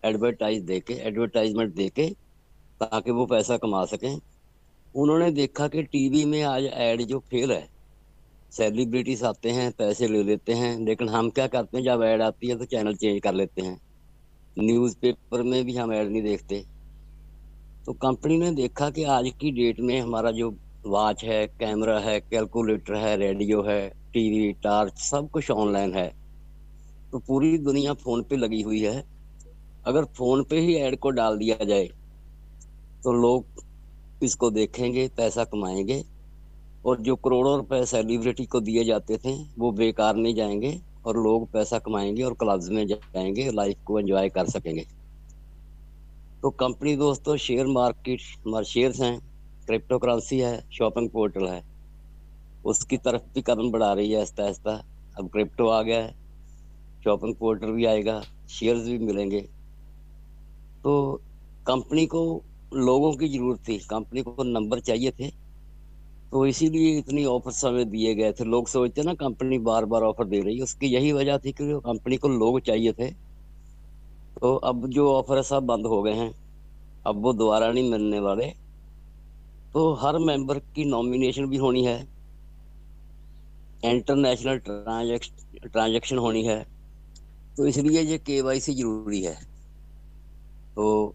एडवर्टाइजमेंट देके ताकि वो पैसा कमा सकें। उन्होंने देखा कि टीवी में आज एड जो फेल है, सेलिब्रिटीज आते हैं, पैसे ले लेते हैं, लेकिन हम क्या करते हैं, जब ऐड आती है तो चैनल चेंज कर लेते हैं। न्यूज़पेपर में भी हम ऐड नहीं देखते। तो कंपनी ने देखा कि आज की डेट में हमारा जो वॉच है, कैमरा है, कैलकुलेटर है, रेडियो है, टीवी, टॉर्च, सब कुछ ऑनलाइन है। तो पूरी दुनिया फोन पे लगी हुई है। अगर फोन पे ही ऐड को डाल दिया जाए तो लोग इसको देखेंगे, पैसा कमाएंगे और जो करोड़ों रुपए सेलिब्रिटी को दिए जाते थे वो बेकार नहीं जाएंगे और लोग पैसा कमाएंगे और क्लब्स में जाएंगे, लाइफ को एंजॉय कर सकेंगे। तो कंपनी दोस्तों शेयर मार्केट, हमारे शेयर्स हैं, क्रिप्टो करेंसी है, शॉपिंग पोर्टल है, उसकी तरफ भी कदम बढ़ा रही है आहिस्ता आहिस्ता। अब क्रिप्टो आ गया है, शॉपिंग पोर्टल भी आएगा, शेयर्स भी मिलेंगे। तो कंपनी को लोगों की जरूरत थी, कंपनी को नंबर चाहिए थे, तो इसीलिए इतनी ऑफर समय दिए गए थे। लोग सोचते ना कंपनी बार बार ऑफर दे रही है, उसकी यही वजह थी कि कंपनी को लोग चाहिए थे। तो अब जो ऑफर है सब बंद हो गए हैं, अब वो दोबारा नहीं मिलने वाले। तो हर मेंबर की नॉमिनेशन भी होनी है, इंटरनेशनल ट्रांजैक्शन होनी है, तो इसलिए ये केवाईसी जरूरी है। तो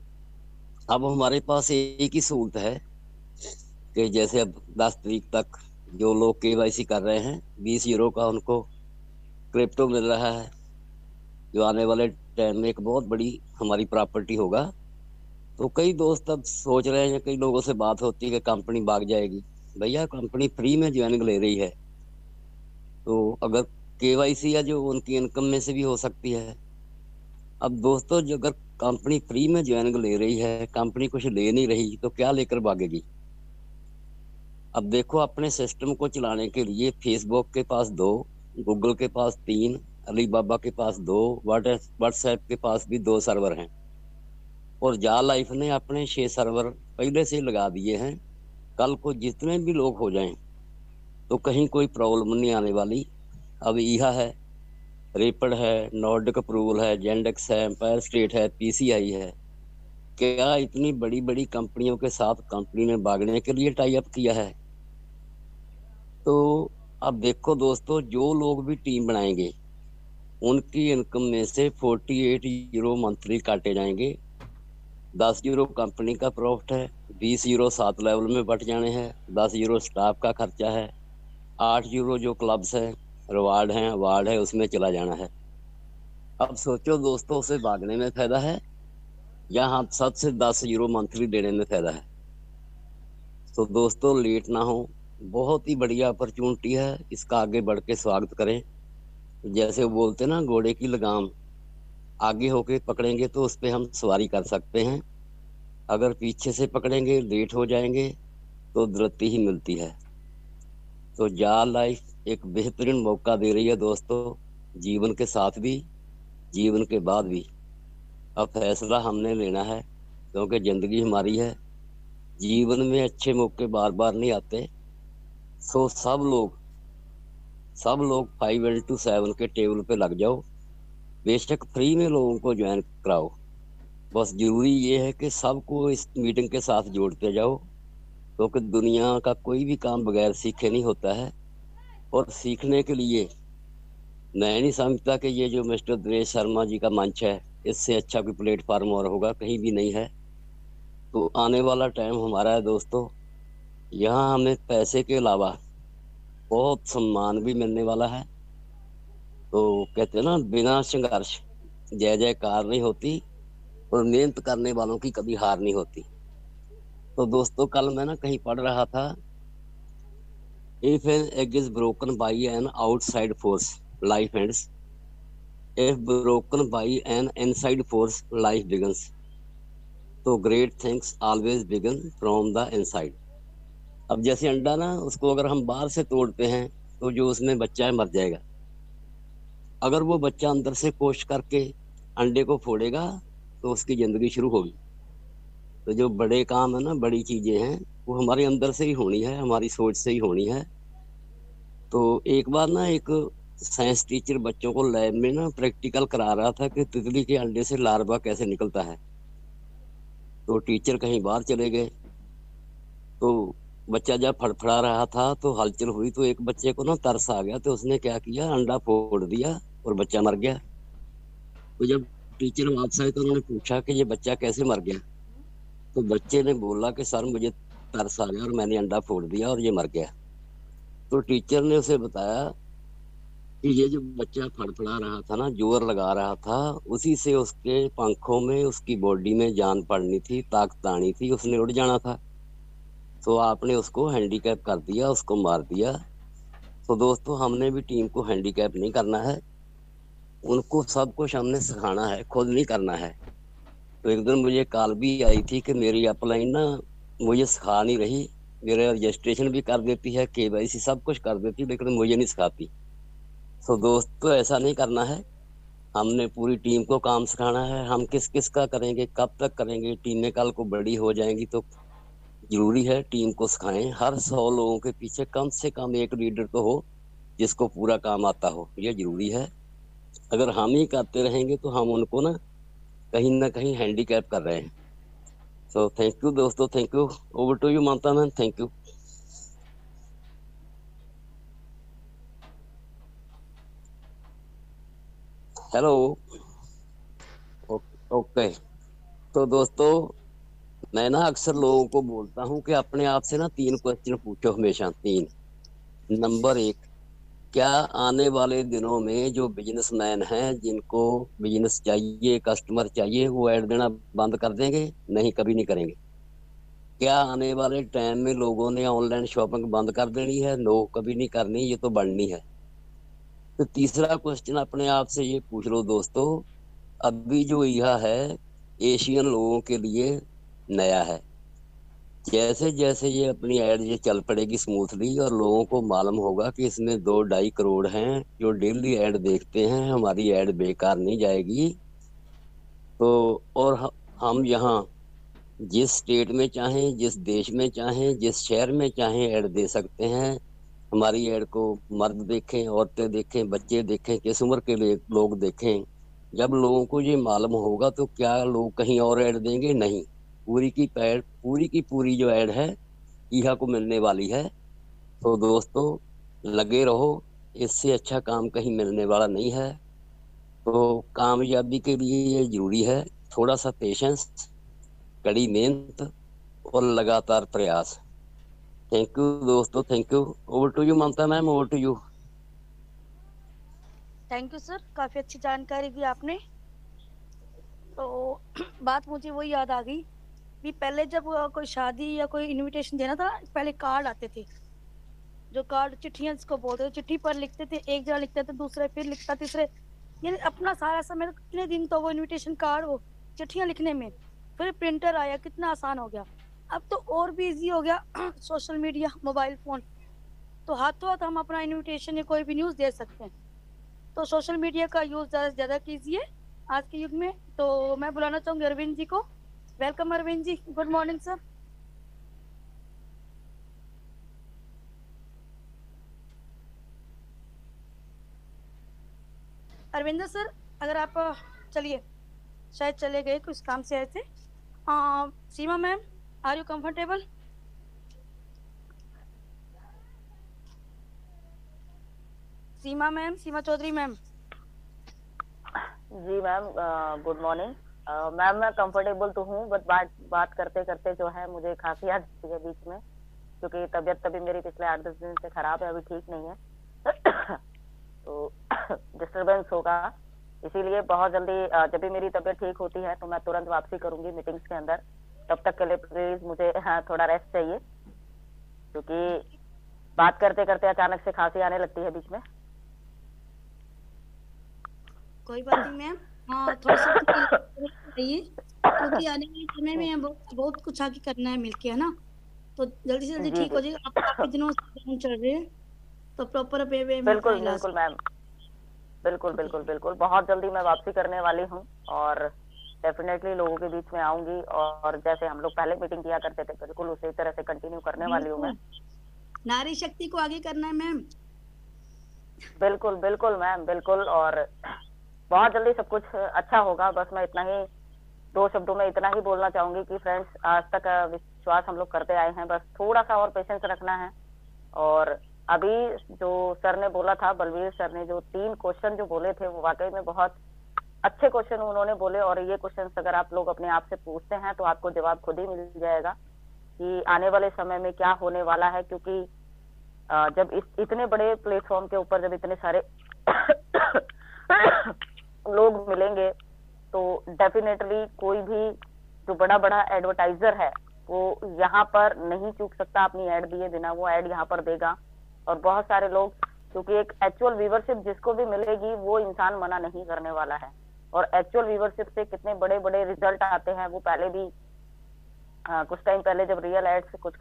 अब हमारे पास एक ही सहूलत है कि जैसे अब 10 तारीख तक जो लोग केवाईसी कर रहे हैं, 20 यूरो का उनको क्रिप्टो मिल रहा है, जो आने वाले टाइम में एक बहुत बड़ी हमारी प्रॉपर्टी होगा। तो कई दोस्त अब सोच रहे हैं, कई लोगों से बात होती है कि कंपनी भाग जाएगी। भैया कंपनी फ्री में ज्वाइनिंग ले रही है, तो अगर केवाईसी है जो उनकी इनकम में से भी हो सकती है। अब दोस्तों जो अगर कंपनी फ्री में ज्वाइनिंग ले रही है, कंपनी कुछ ले नहीं रही, तो क्या लेकर भागेगी। अब देखो अपने सिस्टम को चलाने के लिए फेसबुक के पास 2, गूगल के पास 3, अलीबाबा के पास 2, व्हाट्सएप के पास भी 2 सर्वर हैं और जा लाइफ ने अपने 6 सर्वर पहले से लगा दिए हैं। कल को जितने भी लोग हो जाएं तो कहीं कोई प्रॉब्लम नहीं आने वाली। अब इहा है, रेपड है, नॉर्डिक अप्रूवल है, जेंडेक्स है, एम्पायर स्टेट है, पीसीआई है, क्या इतनी बड़ी बड़ी कंपनियों के साथ कंपनी ने भागने के लिए टाई अप किया है? तो अब देखो दोस्तों, जो लोग भी टीम बनाएंगे उनकी इनकम में से 48 यूरो मंथली काटे जाएंगे। 10 यूरो कंपनी का प्रॉफिट है, 20 यूरो 7 लेवल में बट जाने हैं, 10 यूरो स्टाफ का खर्चा है, 8 यूरो जो क्लब्स है अवार्ड है उसमें चला जाना है। अब सोचो दोस्तों, उसे भागने में फायदा है या हम 7 से 10 यूरो मंथली देने में फायदा है? तो दोस्तों लेट ना हो, बहुत ही बढ़िया अपॉर्चुनिटी है, इसका आगे बढ़ के स्वागत करें। जैसे वो बोलते ना, घोड़े की लगाम आगे होके पकड़ेंगे तो उस पर हम सवारी कर सकते हैं, अगर पीछे से पकड़ेंगे लेट हो जाएंगे तो धृति ही मिलती है। तो जा लाइफ एक बेहतरीन मौका दे रही है दोस्तों, जीवन के साथ भी जीवन के बाद भी। अब फैसला हमने लेना है, क्योंकि जिंदगी हमारी है, जीवन में अच्छे मौके बार बार नहीं आते। सो सब लोग 5x7 के टेबल पे लग जाओ, बेशक फ्री में लोगों को ज्वाइन कराओ, बस जरूरी ये है कि सबको इस मीटिंग के साथ जोड़ते जाओ, क्योंकि दुनिया का कोई भी काम बगैर सीखे नहीं होता है। और सीखने के लिए मैं नहीं समझता कि ये जो मिस्टर दिनेश शर्मा जी का मंच है, इससे अच्छा कोई प्लेटफॉर्म और होगा, कहीं भी नहीं है। तो आने वाला टाइम हमारा है दोस्तों, यहाँ हमें पैसे के अलावा बहुत सम्मान भी मिलने वाला है। तो कहते हैं ना, बिना संघर्ष जय जयकार नहीं होती, और मेहनत करने वालों की कभी हार नहीं होती। तो दोस्तों कल मैं ना कहीं पढ़ रहा था, if an egg is broken by an outside force life ends, if broken by an inside force life begins. तो great things always begin from the inside. अब जैसे अंडा ना, उसको अगर हम बाहर से तोड़ते हैं तो जो उसमें बच्चा है मर जाएगा, अगर वो बच्चा अंदर से कोशिश करके अंडे को फोड़ेगा तो उसकी जिंदगी शुरू होगी। तो जो बड़े काम है ना, बड़ी चीजें हैं, वो हमारे अंदर से ही होनी है, हमारी सोच से ही होनी है। तो एक बार ना एक साइंस टीचर बच्चों को लैब में ना प्रैक्टिकल करा रहा था कि तितली के अंडे से लार्वा कैसे निकलता है। तो टीचर कहीं बाहर चले गए, तो बच्चा जब फड़फड़ा रहा था तो हलचल हुई, तो एक बच्चे को ना तरस आ गया, तो उसने क्या किया, अंडा फोड़ दिया और बच्चा मर गया। तो जब टीचर वापस आए तो उन्होंने पूछा कि ये बच्चा कैसे मर गया? तो बच्चे ने बोला कि सर मुझे तरस आ गया और मैंने अंडा फोड़ दिया और ये मर गया। तो टीचर ने उसे बताया कि ये जो बच्चा फड़फड़ा रहा था ना, जोर लगा रहा था, उसी से उसके पंखों में, उसकी बॉडी में जान पड़नी थी, ताकत आनी थी, उसने उड़ जाना था। तो आपने उसको हैंडीकैप कर दिया, उसको मार दिया। तो दोस्तों हमने भी टीम को हैंडीकैप नहीं करना है, उनको सब कुछ हमने सिखाना है, खुद नहीं करना है। तो एक दिन मुझे कॉल भी आई थी कि मेरी अपलाइन ना मुझे सिखा नहीं रही, मेरा रजिस्ट्रेशन भी कर देती है, KYC सब कुछ कर देती, लेकिन मुझे नहीं सिखाती। तो दोस्तों ऐसा नहीं करना है, हमने पूरी टीम को काम सिखाना है। हम किस किस का करेंगे, कब तक करेंगे, टीमें कल को बड़ी हो जाएंगी, तो जरूरी है टीम को सिखाएं। हर 100 लोगों के पीछे कम से कम एक लीडर तो हो जिसको पूरा काम आता हो, ये जरूरी है। अगर हम ही करते रहेंगे तो हम उनको ना कहीं हैंडीकैप कर रहे हैं। सो थैंक यू दोस्तों, thank you. Over to you Mamta ma'am, thank you. Hello, okay. तो दोस्तों मैं ना अक्सर लोगों को बोलता हूँ कि अपने आप से ना 3 क्वेश्चन पूछो, हमेशा 3। नंबर 1, क्या आने वाले दिनों में जो बिजनेसमैन हैं, जिनको बिजनेस चाहिए, कस्टमर चाहिए, वो ऐड देना बंद कर देंगे? नहीं, कभी नहीं करेंगे। क्या आने वाले टाइम में लोगों ने ऑनलाइन शॉपिंग बंद कर देनी है? नो, कभी नहीं करनी, ये तो बढ़नी है। तो तीसरा क्वेश्चन अपने आप से ये पूछ लो दोस्तों, अभी जो यह है एशियन लोगों के लिए नया है, जैसे जैसे ये अपनी ऐड ये चल पड़ेगी स्मूथली और लोगों को मालूम होगा कि इसमें 2-2.5 करोड़ हैं जो डेली ऐड देखते हैं, हमारी ऐड बेकार नहीं जाएगी। तो और हम यहाँ जिस स्टेट में चाहें, जिस देश में चाहें, जिस शहर में चाहें ऐड दे सकते हैं। हमारी ऐड को मर्द देखें, औरतें देखें, बच्चे देखें, किस उम्र के लोग देखें, जब लोगों को ये मालूम होगा तो क्या लोग कहीं और ऐड देंगे? नहीं, पूरी की पूरी जो ऐड है ईहा को मिलने वाली है। तो दोस्तों लगे रहो, इससे अच्छा काम कहीं मिलने वाला नहीं है। तो कामयाबी के लिए ये जरूरी है थोड़ा सा पेशेंस, कड़ी मेहनत और लगातार प्रयास। थैंक यू दोस्तों, thank you. Over to you Mamta ma'am, over to you. Thank you sir, काफ़ी अच्छी जानकारी दी आपने। तो बात मुझे वही याद आ गई कि पहले जब कोई शादी या कोई इनविटेशन देना था, पहले कार्ड आते थे, जो कार्ड चिट्ठियाँ जिसको बोलते थे, चिट्ठी पर लिखते थे, एक जगह लिखते थे, दूसरे फिर लिखता, तीसरे, यानी अपना सारा समय, कितने दिन तो वो इनविटेशन कार्ड, वो चिट्ठियाँ लिखने में। फिर प्रिंटर आया, कितना आसान हो गया। अब तो और भी इजी हो गया, सोशल मीडिया, मोबाइल फ़ोन, तो हाथों हाथ हम अपना इनविटेशन या कोई भी न्यूज़ दे सकते हैं। तो सोशल मीडिया का यूज़ ज़्यादा से ज़्यादा कीजिए आज के युग में। तो मैं बुलाना चाहूँगी अरविंद जी को। Welcome Arvind ji, good morning sir. Arvinder sir, अगर आप चलिए, शायद चले गए, कुछ काम से आए थे। Seema ma'am, are you comfortable? Seema ma'am, Seema Chaudhary ma'am. जी मैम, गुड मॉर्निंग मैम। मैं कंफर्टेबल तो हूँ, बट बात करते करते जो है मुझे खांसी आ जाती है बीच में, क्योंकि तबीयत तभी मेरी पिछले 8-10 दिन से खराब है, अभी ठीक नहीं है। तो डिस्टरबेंस होगा, इसीलिए बहुत जल्दी जब भी मेरी तबीयत ठीक होती है तो मैं तुरंत वापसी करूंगी मीटिंग्स के अंदर। तब तक के लिए प्लीज मुझे थोड़ा रेस्ट चाहिए, क्योंकि बात करते करते अचानक से खांसी आने लगती है बीच में। कोई बात नहीं मैम, थोड़ा सा चाहिए, क्योंकि आने वाले समय में बहुत कुछ आगे करना है मिलके, है ना। तो जल्दी से जल्दी ठीक हो जाएगा। आप काफी दिनों से चल रहे हैं, तो प्रॉपर वे में बिल्कुल बिल्कुल मैम, बिल्कुल बिल्कुल बिल्कुल, बहुत जल्दी मैं वापसी करने वाली हूँ और डेफिनेटली लोगों के बीच में आऊंगी, और जैसे हम लोग पहले मीटिंग किया करते थे बिल्कुल उसी तरह से कंटिन्यू करने वाली हूँ मैं। नारी शक्ति को आगे करना है मैम। बिल्कुल बिल्कुल मैम, बिल्कुल, और बहुत जल्दी सब कुछ अच्छा होगा। बस मैं इतना ही, 2 शब्दों में इतना ही बोलना चाहूंगी कि फ्रेंड्स, आज तक विश्वास हम लोग करते आए हैं, बस थोड़ा सा और पेशेंस रखना है। और अभी जो सर ने बोला था, बलवीर सर ने जो 3 क्वेश्चन जो बोले थे, वो वाकई में बहुत अच्छे क्वेश्चन उन्होंने बोले, और ये क्वेश्चन अगर आप लोग अपने आप से पूछते हैं तो आपको जवाब खुद ही मिल जाएगा कि आने वाले समय में क्या होने वाला है। क्योंकि जब इतने बड़े प्लेटफॉर्म के ऊपर जब इतने सारे लोग मिलेंगे तो डेफिनेटली कोई भी जो बड़ा बड़ा एडवर्टाइजर है वो यहाँ पर नहीं चूक सकता अपनी ऐड दिए बिना, वो ऐड यहाँ पर देगा। और बहुत सारे लोग, क्योंकि एक एक्चुअल व्यूवरशिप जिसको भी मिलेगी वो इंसान मना नहीं करने वाला है, और एक्चुअल व्यूवरशिप से कितने बड़े बड़े रिजल्ट आते हैं वो पहले भी कुछ टाइम पहले जब रियल एड्स कुछ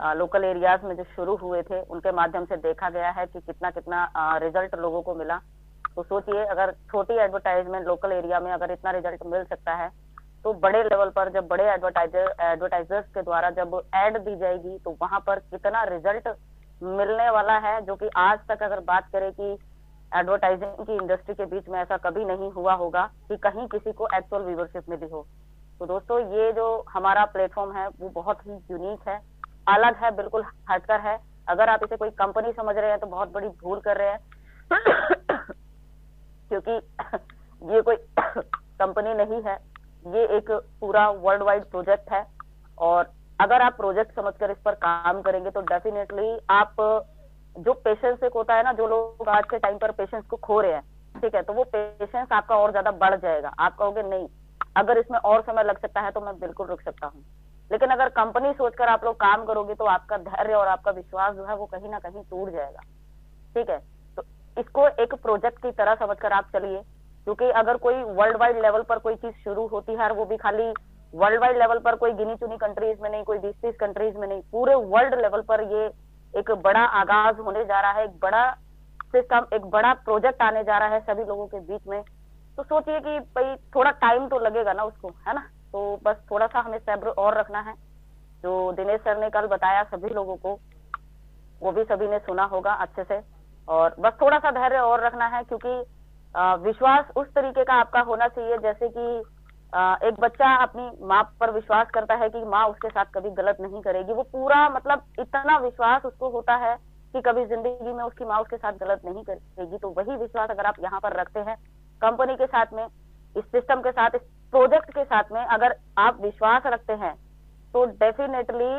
लोकल एरियाज में जो शुरू हुए थे उनके माध्यम से देखा गया है कि कितना कितना रिजल्ट लोगों को मिला। तो सोचिए, अगर छोटी एडवर्टाइजमेंट लोकल एरिया में अगर इतना रिजल्ट मिल सकता है, तो बड़े लेवल पर जब बड़े एडवर्टाइजर्स के द्वारा जब एड दी जाएगी तो वहां पर कितना रिजल्ट मिलने वाला है, जो कि आज तक अगर बात करें कि एडवर्टाइजिंग की इंडस्ट्री के बीच में ऐसा कभी नहीं हुआ होगा कि कहीं किसी को एक्चुअल व्यूवरशिप मिली हो। तो दोस्तों, ये जो हमारा प्लेटफॉर्म है वो बहुत ही यूनिक है, अलग है, बिल्कुल हटकर है। अगर आप इसे कोई कंपनी समझ रहे हैं तो बहुत बड़ी भूल कर रहे हैं क्योंकि ये कोई कंपनी नहीं है, ये एक पूरा वर्ल्ड वाइड प्रोजेक्ट है। और अगर आप प्रोजेक्ट समझकर इस पर काम करेंगे तो डेफिनेटली आप, जो पेशेंस एक होता है ना, जो लोग आज के टाइम पर पेशेंस को खो रहे हैं, ठीक है, तो वो पेशेंस आपका और ज्यादा बढ़ जाएगा। आप कहोगे नहीं, अगर इसमें और समय लग सकता है तो मैं बिल्कुल रुक सकता हूँ। लेकिन अगर कंपनी सोचकर आप लोग काम करोगे तो आपका धैर्य और आपका विश्वास जो है वो कहीं ना कहीं टूट जाएगा, ठीक है। तो इसको एक प्रोजेक्ट की तरह समझकर आप चलिए, क्योंकि अगर कोई वर्ल्ड वाइड लेवल पर कोई चीज शुरू होती है, और वो भी खाली वर्ल्ड वाइड लेवल पर, कोई गिनी चुनी कंट्रीज में नहीं, कोई 20-30 कंट्रीज में नहीं, पूरे वर्ल्ड लेवल पर ये एक बड़ा आगाज होने जा रहा है, एक बड़ा सिस्टम, एक बड़ा प्रोजेक्ट आने जा रहा है सभी लोगों के बीच में। तो सोचिए कि भाई थोड़ा टाइम तो लगेगा ना उसको, है ना। तो बस थोड़ा सा हमें सब्र और रखना है। जो दिनेश सर ने कल बताया सभी लोगों को, वो भी सभी ने सुना होगा अच्छे से, और बस थोड़ा सा धैर्य और रखना है, क्योंकि विश्वास उस तरीके का आपका होना चाहिए जैसे कि एक बच्चा अपनी माँ पर विश्वास करता है कि माँ उसके साथ कभी गलत नहीं करेगी, वो पूरा मतलब इतना विश्वास उसको होता है कि कभी जिंदगी में उसकी माँ उसके साथ गलत नहीं करेगी। तो वही विश्वास अगर आप यहाँ पर रखते हैं कंपनी के साथ में, इस सिस्टम के साथ, इस प्रोजेक्ट के साथ में अगर आप विश्वास रखते हैं तो डेफिनेटली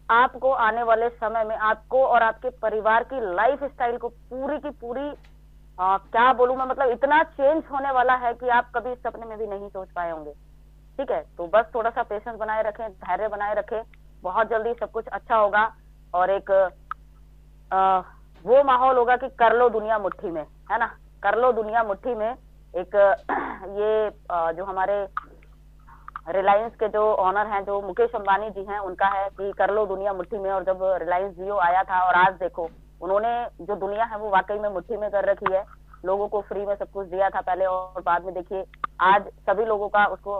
आपको आने वाले समय में आपको और आपके परिवार की लाइफ स्टाइल को पूरी की पूरी क्या बोलूं मैं, मतलब इतना चेंज होने वाला है कि आप कभी सपने में भी नहीं सोच पाए होंगे। ठीक है, तो बस थोड़ा सा पेशेंस बनाए रखें, धैर्य बनाए रखें, बहुत जल्दी सब कुछ अच्छा होगा और एक वो माहौल होगा कि कर लो दुनिया मुट्ठी में, है ना, कर लो दुनिया मुट्ठी में। एक ये जो हमारे रिलायंस के जो ऑनर हैं, जो मुकेश अंबानी जी हैं, उनका है कि कर लो दुनिया मुट्ठी में। और जब रिलायंस जियो आया था और आज देखो उन्होंने जो दुनिया है वो वाकई में मुट्ठी में कर रखी है। लोगों को फ्री में सब कुछ दिया था पहले और बाद में देखिए आज सभी लोगों का उसको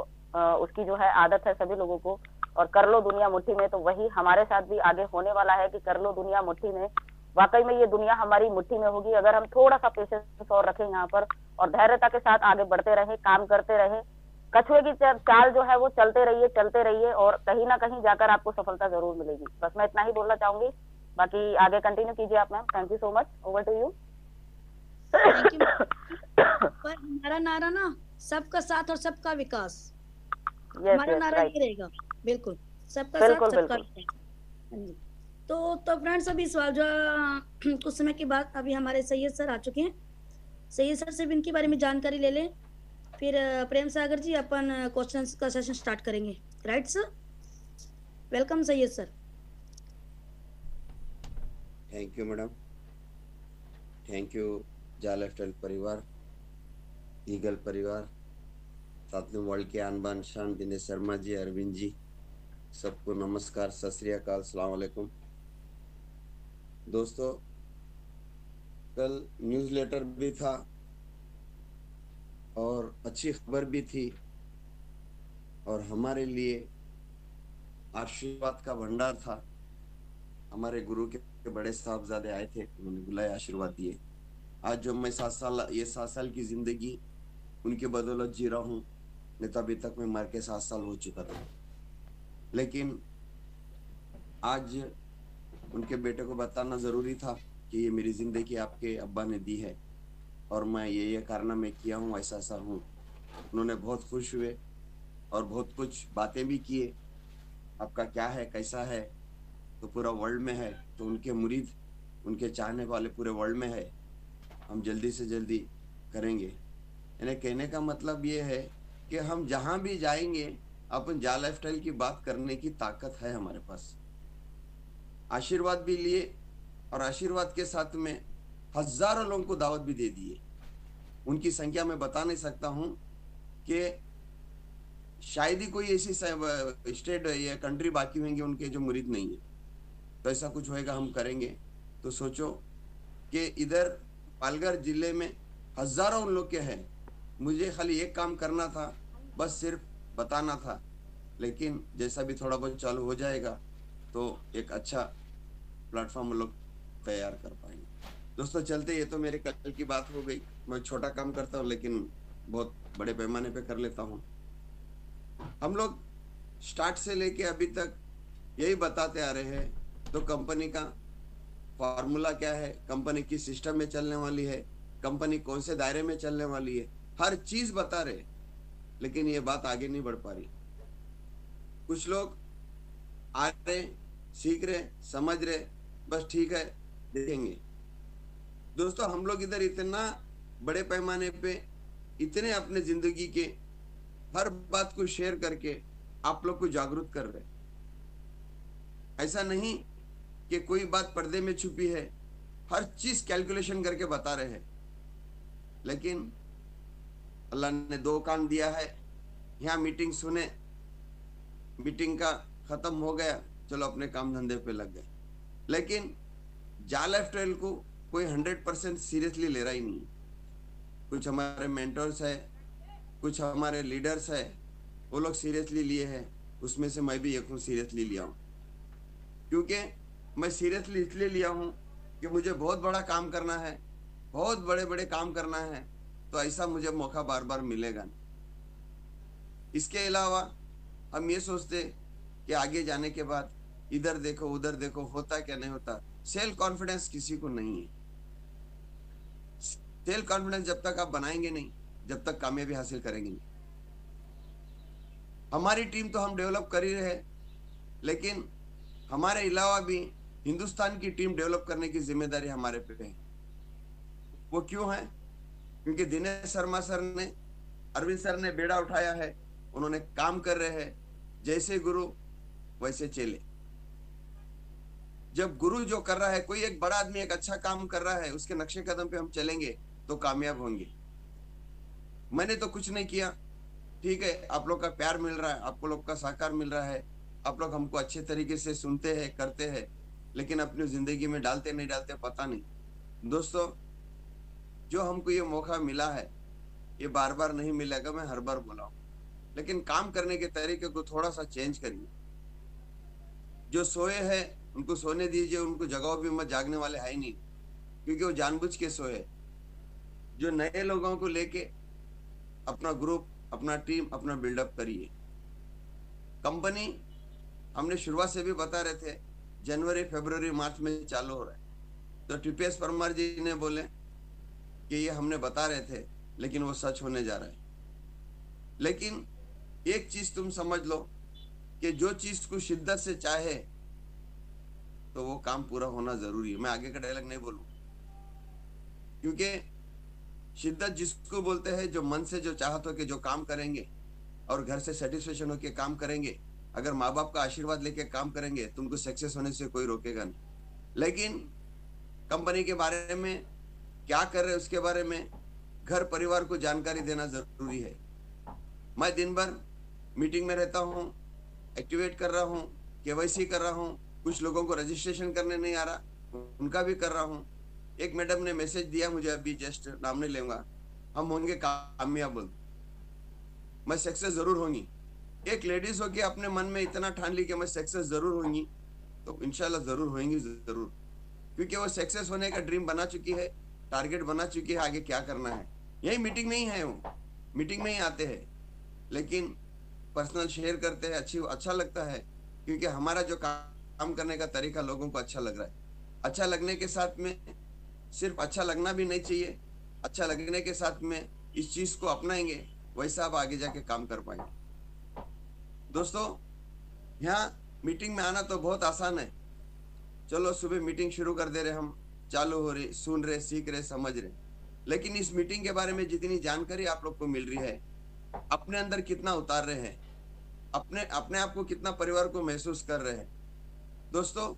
उसकी जो है आदत है सभी लोगों को। और कर लो दुनिया मुट्ठी में, तो वही हमारे साथ भी आगे होने वाला है कि कर लो दुनिया मुट्ठी में। वाकई में ये दुनिया हमारी मुट्ठी में होगी अगर हम थोड़ा सा पेशेंस और रखें यहाँ पर और धैर्यता के साथ आगे बढ़ते रहे, काम करते रहे। कछुए की चाल जो है वो चलते रहिए और कहीं ना कहीं जाकर आपको सफलता जरूर मिलेगी। बस मैं इतना ही बोलना चाहूंगी, बाकी आगे कंटिन्यू कीजिए आप ma'am. Thank you so much, over to you. Thank you. पर हमारा नारा ना सबका साथ और सबका विकास, हमारा नारा ये रहेगा। बिल्कुल, सबका साथ सबका विकास। हाँ जी। तो फ्रेंड्स अभी सवाल जो कुछ समय के बाद अभी हमारे सैयद सर आ चुके हैं। सैयद सर से भी इनके बारे में जानकारी ले लें, फिर प्रेम सागर जी अपन क्वेश्चन का सेशन स्टार्ट करेंगे। Right sir, welcome Syed sir. Thank you madam, thank you जा लाइफस्टाइल परिवार, ईगल परिवार, साथ में वर्ल्ड के आनबान शान दिनेश शर्मा जी, अरविंद जी, सबको नमस्कार, सत श्री अकाल, अस्सलाम वालेकुम। दोस्तों कल न्यूज़लेटर भी था और अच्छी खबर भी थी और हमारे लिए आशीर्वाद का भंडार था। हमारे गुरु के बड़े साहबजादे आए थे, उन्होंने बुलाया, आशीर्वाद दिए। आज जो मैं 7 साल की जिंदगी उनके बदौलत जी रहा हूँ, नहीं तो अभी तक मैं मर के 7 साल हो चुका था। लेकिन आज उनके बेटे को बताना जरूरी था कि ये मेरी जिंदगी आपके अब्बा ने दी है और मैं ये कारनामे किया हूँ, ऐसा हूँ। उन्होंने बहुत खुश हुए और बहुत कुछ बातें भी किए, आपका क्या है, कैसा है, तो पूरा वर्ल्ड में है, तो उनके मुरीद, उनके चाहने वाले पूरे वर्ल्ड में है, हम जल्दी से जल्दी करेंगे। इन्हें कहने का मतलब ये है कि हम जहाँ भी जाएंगे अपन जा लाइफस्टाइल की बात करने की ताकत है हमारे पास। आशीर्वाद भी लिए और आशीर्वाद के साथ में हजारों लोगों को दावत भी दे दिए। उनकी संख्या मैं बता नहीं सकता हूं कि शायद ही कोई ऐसी स्टेट या कंट्री बाकी होंगे उनके जो मुरीद नहीं है। तो ऐसा कुछ होएगा, हम करेंगे। तो सोचो कि इधर पालघर जिले में हजारों लोग के हैं, मुझे खाली एक काम करना था, बस सिर्फ बताना था। लेकिन जैसा भी थोड़ा बहुत चालू हो जाएगा तो एक अच्छा प्लेटफॉर्म लोग तैयार कर पाएंगे। दोस्तों चलते, ये तो मेरे कल की बात हो गई। मैं छोटा काम करता हूँ लेकिन बहुत बड़े पैमाने पे कर लेता हूँ। हम लोग स्टार्ट से लेके अभी तक यही बताते आ रहे हैं। तो कंपनी का फार्मूला क्या है, कंपनी किस सिस्टम में चलने वाली है, कंपनी कौन से दायरे में चलने वाली है, हर चीज बता रहे, लेकिन ये बात आगे नहीं बढ़ पा रही। कुछ लोग आ रहे, सीख रहे, समझ रहे, बस ठीक है देखेंगे। दोस्तों हम लोग इधर इतना बड़े पैमाने पे इतने अपने जिंदगी के हर बात को शेयर करके आप लोग को जागरूक कर रहे। ऐसा नहीं कि कोई बात पर्दे में छुपी है, हर चीज कैलकुलेशन करके बता रहे हैं। लेकिन अल्लाह ने 2 कान दिया है, यहाँ मीटिंग सुने, मीटिंग का खत्म हो गया, चलो अपने काम धंधे पे लग गए। लेकिन जा लाइफस्टाइल को कोई 100% सीरियसली ले रहा ही नहीं। कुछ हमारे मेंटर्स है, कुछ हमारे लीडर्स है, वो लोग सीरियसली लिए हैं, उसमें से मैं भी एक हूँ, सीरियसली लिया हूँ। क्योंकि मैं सीरियसली इसलिए लिया हूँ कि मुझे बहुत बड़ा काम करना है, बहुत बड़े बड़े काम करना है। तो ऐसा मुझे मौका बार बार मिलेगा नहीं। इसके अलावा हम ये सोचते कि आगे जाने के बाद इधर देखो उधर देखो, होता क्या नहीं होता। सेल्फ कॉन्फिडेंस किसी को नहीं है। सेल्फ कॉन्फिडेंस जब तक आप बनाएंगे नहीं, जब तक कामयाबी हासिल करेंगे नहीं। हमारी टीम तो हम डेवलप कर ही रहे, लेकिन हमारे अलावा भी हिंदुस्तान की टीम डेवलप करने की जिम्मेदारी हमारे पे है। वो क्यों है? क्योंकि दिनेश शर्मा सर ने, अरविंद सर ने बेड़ा उठाया है, उन्होंने काम कर रहे हैं। जैसे गुरु वैसे चेले। जब गुरु जो कर रहा है, कोई एक बड़ा आदमी एक अच्छा काम कर रहा है, उसके नक्शे कदम पे हम चलेंगे तो कामयाब होंगे। मैंने तो कुछ नहीं किया, ठीक है, आप लोग का प्यार मिल रहा है, आपको लोग का सहकार मिल रहा है, आप लोग हमको अच्छे तरीके से सुनते हैं, करते हैं, लेकिन अपनी जिंदगी में डालते नहीं डालते पता नहीं। दोस्तों, जो हमको ये मौका मिला है, ये बार बार नहीं मिलेगा, मैं हर बार बोला हूं, लेकिन काम करने के तरीके को थोड़ा सा चेंज करिए। जो सोए हैं उनको सोने दीजिए, उनको जगाओ भी मत, जागने वाले है ही नहीं, क्योंकि वो जानबूझ के सोए। जो नए लोगों को लेके अपना ग्रुप, अपना टीम, अपना बिल्डअप करिए। कंपनी हमने शुरुआत से भी बता रहे थे, जनवरी फरवरी मार्च में चालू हो रहा है। तो टीपीएस परमार जी ने बोले कि ये हमने बता रहे थे, लेकिन वो सच होने जा रहा है। लेकिन एक चीज तुम समझ लो कि जो चीज को शिद्दत से चाहे तो वो काम पूरा होना जरूरी है। मैं आगे का डायलॉग नहीं बोलूं, क्योंकि शिद्दत जिसको बोलते हैं, जो मन से जो चाहत हो के जो काम करेंगे और घर से सेटिस्फेक्शन होके काम करेंगे, अगर माँ बाप का आशीर्वाद लेके काम करेंगे, तुमको सक्सेस होने से कोई रोकेगा नहीं। लेकिन कंपनी के बारे में क्या कर रहे हैं, उसके बारे में घर परिवार को जानकारी देना जरूरी है। मैं दिन भर मीटिंग में रहता हूँ, एक्टिवेट कर रहा हूँ, केवाईसी कर रहा हूँ, कुछ लोगों को रजिस्ट्रेशन करने नहीं आ रहा, उनका भी कर रहा हूँ। एक मैडम ने मैसेज दिया मुझे अभी, जस्ट नाम नहीं लूंगा, हम होंगे कामयाब, मैं सक्सेस जरूर होंगी। एक लेडीज हो के अपने मन में इतना ठान ली कि मैं सक्सेस जरूर होंगी, तो इंशाल्लाह जरूर होंगी जरूर, क्योंकि वो सक्सेस होने का ड्रीम बना चुकी है, टारगेट बना चुकी है, आगे क्या करना है। यही मीटिंग में ही है, वो मीटिंग में ही आते हैं, लेकिन पर्सनल शेयर करते हैं, अच्छा लगता है, क्योंकि हमारा जो काम करने का तरीका लोगों को अच्छा लग रहा है। अच्छा लगने के साथ में सिर्फ अच्छा लगना भी नहीं चाहिए, अच्छा लगने के साथ में इस चीज को अपनाएंगे, वैसा आप आगे जाके काम कर पाएंगे। दोस्तों, यहाँ मीटिंग में आना तो बहुत आसान है। चलो सुबह मीटिंग शुरू कर दे रहे, हम चालू हो रही, सुन रहे, सीख रहे, समझ रहे, लेकिन इस मीटिंग के बारे में जितनी जानकारी आप लोग को मिल रही है, अपने अंदर कितना उतार रहे हैं, अपने आप को कितना परिवार को महसूस कर रहे हैं। दोस्तों,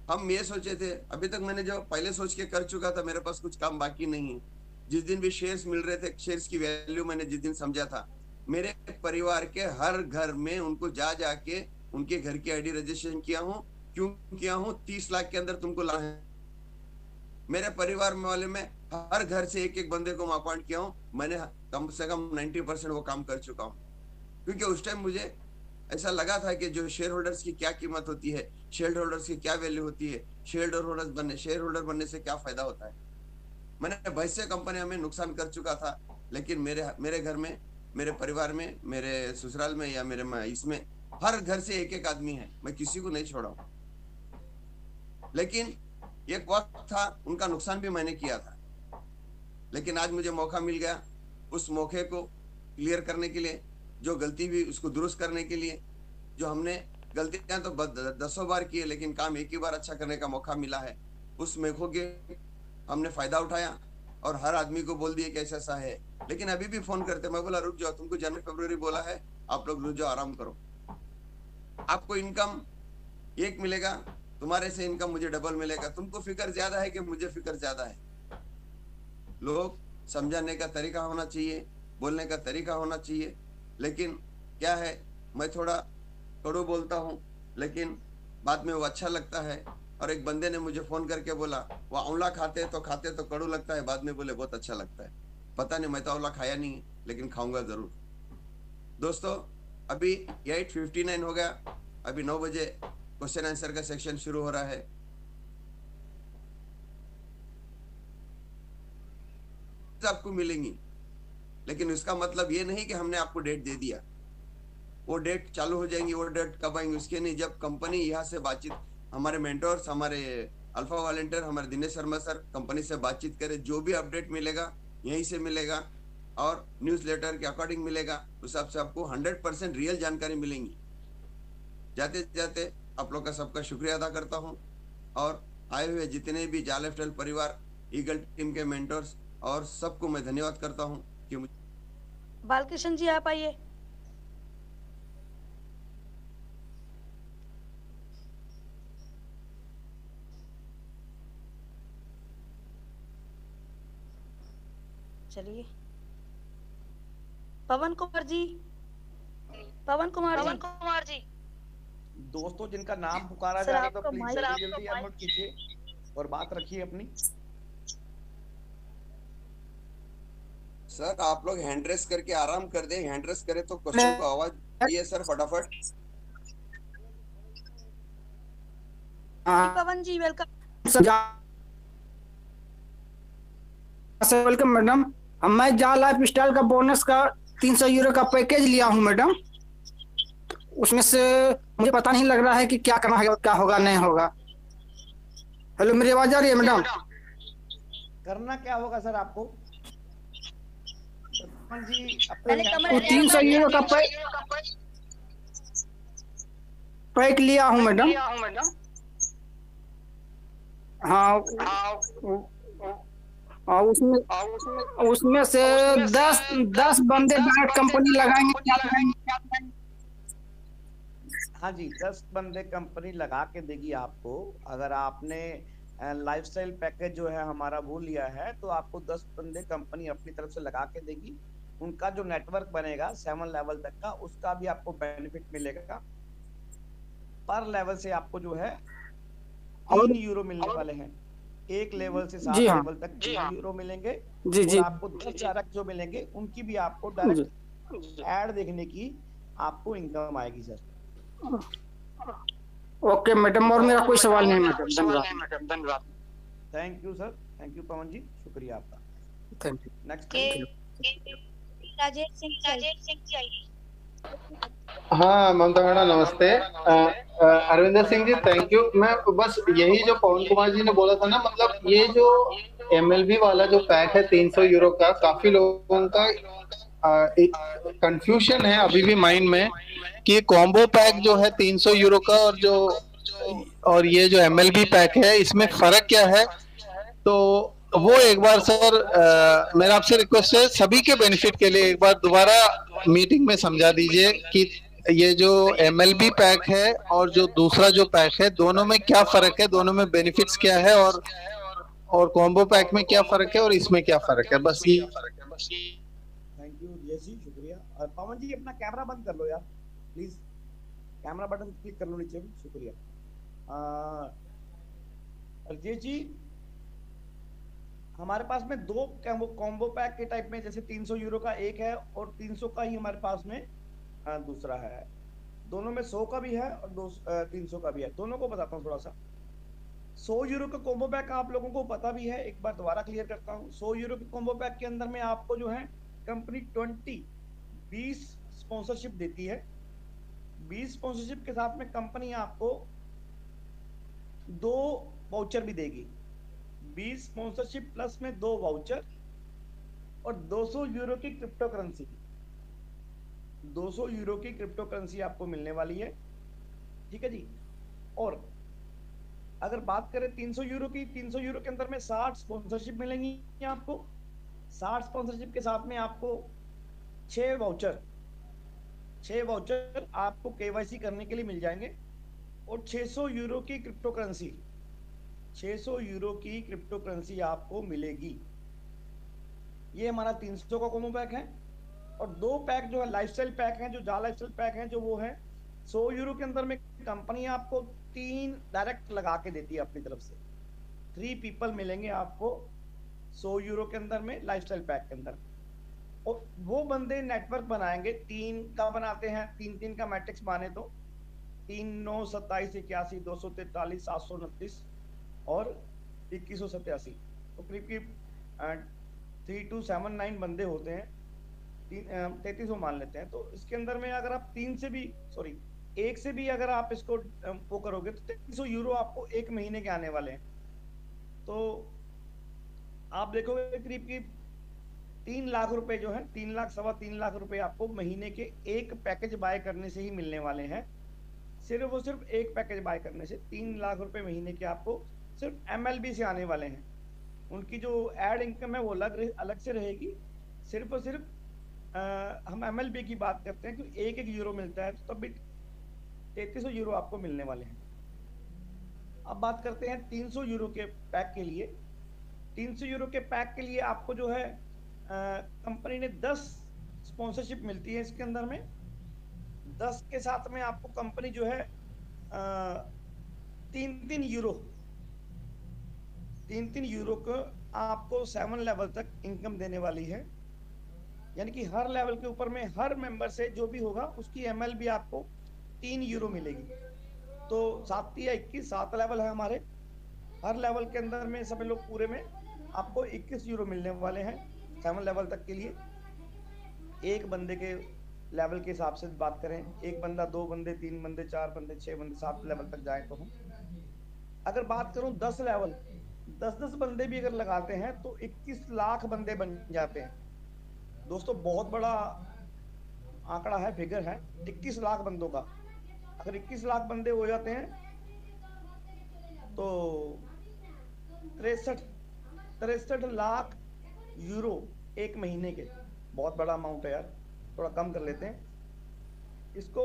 हम ये सोचे थे, अभी तक मैंने जो पहले सोच के कर चुका था, मेरे पास कुछ काम बाकी नहीं है। जिस दिन भी शेयर्स मिल रहे थे, शेयर्स की वैल्यू मैंने जिस दिन समझा था, मेरे परिवार के हर घर में उनको जाके उनके घर की आईडी रजिस्ट्रेशन किया हूँ। क्यों किया हूँ? 30 लाख के अंदर तुमको ला है। मेरे परिवार वाले में हर घर से एक बंदे को मैं अपॉइंट किया हूँ। मैंने कम से कम 90% वो काम कर चुका हूँ, क्योंकि उस टाइम मुझे ऐसा लगा था कि जो शेयर होल्डर्स की क्या कीमत होती है, शेयर होल्डर्स की क्या वैल्यू होती है, शेयर होल्डर बनने से क्या फायदा होता है। मैंने बहुत से कंपनियों में नुकसान कर चुका था, लेकिन मेरे घर में, मेरे परिवार में, मेरे ससुराल में या मेरे इसमें हर घर से एक आदमी है, मैं किसी को नहीं छोड़ा हूं। लेकिन एक वक्त था उनका नुकसान भी मैंने किया था, लेकिन आज मुझे मौका मिल गया उस मौके को क्लियर करने के लिए, जो गलती भी उसको दुरुस्त करने के लिए। जो हमने गलतियां तो 10 बार की है, लेकिन काम एक ही बार अच्छा करने का मौका मिला है। उस मौके के हमने फायदा उठाया और हर आदमी को बोल दिया कि ऐसा ऐसा है। लेकिन अभी भी फोन करते, मैं बोला रुक जाओ, तुमको जनवरी फरवरी बोला है, आप लोग रुक जाओ, आराम करो। आपको इनकम एक मिलेगा, तुम्हारे से इनकम मुझे डबल मिलेगा। तुमको फिक्र ज्यादा है कि मुझे फिक्र ज्यादा है? लोग समझाने का तरीका होना चाहिए, बोलने का तरीका होना चाहिए। लेकिन क्या है, मैं थोड़ा कड़ू बोलता हूँ, लेकिन बाद में वो अच्छा लगता है। और एक बंदे ने मुझे फोन करके बोला, वो आंवला खाते तो कड़ू लगता है, बाद में बोले बहुत अच्छा लगता है। पता नहीं, मैं तो आंवला खाया नहीं है, लेकिन खाऊंगा जरूर। दोस्तों, अभी 8:59 हो गया, अभी 9 बजे क्वेश्चन आंसर का सेक्शन शुरू हो रहा है। आपको मिलेंगी, लेकिन उसका मतलब ये नहीं कि हमने आपको डेट दे दिया, वो डेट चालू हो जाएंगी, वो डेट कब आएंगी उसके नहीं। जब कंपनी यहाँ से बातचीत, हमारे मेंटोर्स, हमारे अल्फा वॉलंटियर, हमारे दिनेश शर्मा सर कंपनी से बातचीत करे, जो भी अपडेट मिलेगा यहीं से मिलेगा और न्यूज़लेटर के अकॉर्डिंग मिलेगा। उस हिसाब से आपको 100% रियल जानकारी मिलेंगी। जाते जाते आप लोग का सबका शुक्रिया अदा करता हूँ और आए हुए जितने भी जा लाइफस्टाइल परिवार, ईगल टीम के मेंटर्स और सबको मैं धन्यवाद करता हूँ कि बालकृष्ण जी आप आइए। चलिए पवन कुमार जी, पवन कुमार जी। दोस्तों जिनका नाम पुकारा सर, जा रहा है तो आपका प्लीज माइक- जल्दी जल्दी अनम्यूट कीजिए और बात रखिए अपनी। सर आप लोग हैंड रेस करके आराम कर दे, हैंड रेस करे तो क्वेश्चन को आवाज दिए सर फटाफट। पवन जी वेलकम। Welcome madam. मैं जा लाइफ स्टाइल का बोनस का 300 यूरो का पैकेज लिया हूं मैडम। उसमें से मुझे पता नहीं लग रहा है कि क्या करना है और क्या होगा नहीं होगा। हेलो मेरी आवाज आ रही है मैडम? करना क्या होगा सर आपको? जी पहले कमरे 300 यूरो का पैक लिया हूं मैडम। हाँ और उसमें से 10 बंदे डायरेक्ट कंपनी लगाएंगे। हाँ जी, 10 बंदे कंपनी लगा के देगी आपको। अगर आपने लाइफस्टाइल पैकेज जो है हमारा वो लिया है तो आपको 10 बंदे कंपनी अपनी तरफ से लगा के देगी। उनका जो नेटवर्क बनेगा 7 लेवल तक का, उसका भी आपको बेनिफिट मिलेगा। पर लेवल से आपको जो है 3 यूरो मिलने वाले हैं। एक लेवल से 7 लेवल तक 3 यूरो मिलेंगे। और आपको 10 डायरेक्ट जो मिलेंगे उनकी भी आपको डायरेक्ट ऐड देखने की आपको इनकम आएगी सर। ओके मैडम, और मेरा कोई सवाल नहीं मैडम। धन्यवाद। Thank you sir, thank you Pavan ji, शुक्रिया आपका। Thank you. Next Rajesh Singh ji आइए। हाँ ममता मैडम नमस्ते। Arvinder Singh ji thank you. मैं बस यही जो पवन कुमार जी ने बोला था ना, मतलब ये जो MLB वाला जो पैक है 300 यूरो का, काफी लोगों का कंफ्यूजन है अभी भी माइंड में कि कॉम्बो पैक जो है 300 यूरो का और ये जो MLB पैक है इसमें फर्क क्या है। तो वो एक बार सर मेरा आपसे रिक्वेस्ट है सभी के बेनिफिट के लिए एक बार दोबारा मीटिंग में समझा दीजिए कि ये जो MLB पैक है और जो दूसरा जो पैक है दोनों में क्या फर्क है, दोनों में बेनिफिट्स क्या है और कॉम्बो पैक में क्या फर्क है और इसमें क्या फर्क है। बस ये। थैंक यू जी, शुक्रिया। और पवन जी अपना कैमरा बंद कर लो यार प्लीज, कैमरा बटन क्लिक कर लो नीचे। शुक्रिया। अरजेश जी हमारे पास में 2 कॉम्बो पैक के टाइप में, जैसे 300 यूरो का एक है और 300 का ही हमारे पास में दूसरा है। दोनों में 100 का भी है और 300 का भी है। दोनों को बताता हूँ थोड़ा सा। 100 यूरो का कॉम्बो पैक आप लोगों को पता भी है, एक बार दोबारा क्लियर करता हूँ। 100 यूरो के कॉम्बो पैक के अंदर में आपको जो है कंपनी 20 स्पॉन्सरशिप देती है। 20 स्पॉन्सरशिप के साथ में कंपनी आपको 2 वाउचर भी देगी। 20 स्पॉन्सरशिप प्लस में 2 वाउचर और 200 यूरो की क्रिप्टो करेंसी। 200 यूरो की क्रिप्टो करेंसी आपको मिलने वाली है, ठीक है जी। और अगर बात करें 300 यूरो की, 300 यूरो के अंदर में 60 स्पॉन्सरशिप मिलेंगी आपको। 60 स्पॉन्सरशिप के साथ में आपको 6 वाउचर आपको KYC करने के लिए मिल जाएंगे और 600 यूरो की क्रिप्टो करेंसी, 600 यूरो की क्रिप्टो करेंसी आपको मिलेगी। ये हमारा 300 का कॉम्बो पैक है। और 2 पैक जो है लाइफस्टाइल पैक हैं, जो जा लाइफस्टाइल पैक हैं, जो वो है 100 यूरो के अंदर में कंपनी आपको 3 डायरेक्ट लगा के देती है अपनी तरफ से। 3 पीपल मिलेंगे आपको 100 यूरो के अंदर में लाइफस्टाइल पैक के अंदर। और वो बंदे नेटवर्क बनाएंगे, 3 का बनाते हैं, 3 का मैट्रिक्स माने तो 3 9 27 81 243 729 और 2187, तो करीब 3279 बंदे होते हैं 3300 मान लेते हैं, तो इसके अंदर में अगर आप 1 से भी अगर आप इसको वो करोगे तो 3300 यूरो आपको 1 महीने के आने वाले हैं। तो आप देखोगे करीब 3 लाख रुपए जो है, 3 लाख सवा 3 लाख रुपए आपको महीने के एक पैकेज बाय करने से ही मिलने वाले हैं। सिर्फ और सिर्फ एक पैकेज बाय करने से 3 लाख रुपए महीने के आपको सिर्फ MLB से आने वाले हैं। उनकी जो एड इनकम है वो अलग से रहेगी। सिर्फ और सिर्फ हम MLB की बात करते हैं कि 1 यूरो मिलता है, तो तब भी 3300 यूरो आपको मिलने वाले हैं। अब बात करते हैं 300 यूरो के पैक के लिए। 300 यूरो के पैक के लिए आपको जो है कंपनी ने 10 स्पॉन्सरशिप मिलती है इसके अंदर में। 10 के साथ में आपको कंपनी जो है 3 यूरो को आपको 7 लेवल तक इनकम देने वाली है। यानी कि हर लेवल के ऊपर में हर मेंबर से जो भी होगा उसकी MLB आपको 3 यूरो मिलेगी। तो 7 या 21 7 लेवल है हमारे। हर लेवल के अंदर में सभी लोग पूरे में आपको 21 यूरो मिलने वाले हैं 7 लेवल तक के लिए। एक बंदे के लेवल के हिसाब से बात करें, एक बंदा, 2 बंदे, 3 बंदे, 4 बंदे, 6 बंदे, 7 लेवल तक जाए तो हम अगर बात करूं 10 लेवल, 10 बंदे भी अगर लगाते हैं तो 21 लाख बंदे बन जाते हैं। दोस्तों बहुत बड़ा आंकड़ा है, फिगर है 21 लाख बंदों का। अगर 21 लाख बंदे हो जाते हैं तो 63 लाख यूरो 1 महीने के, बहुत बड़ा अमाउंट है यार। थोड़ा कम कर लेते हैं इसको,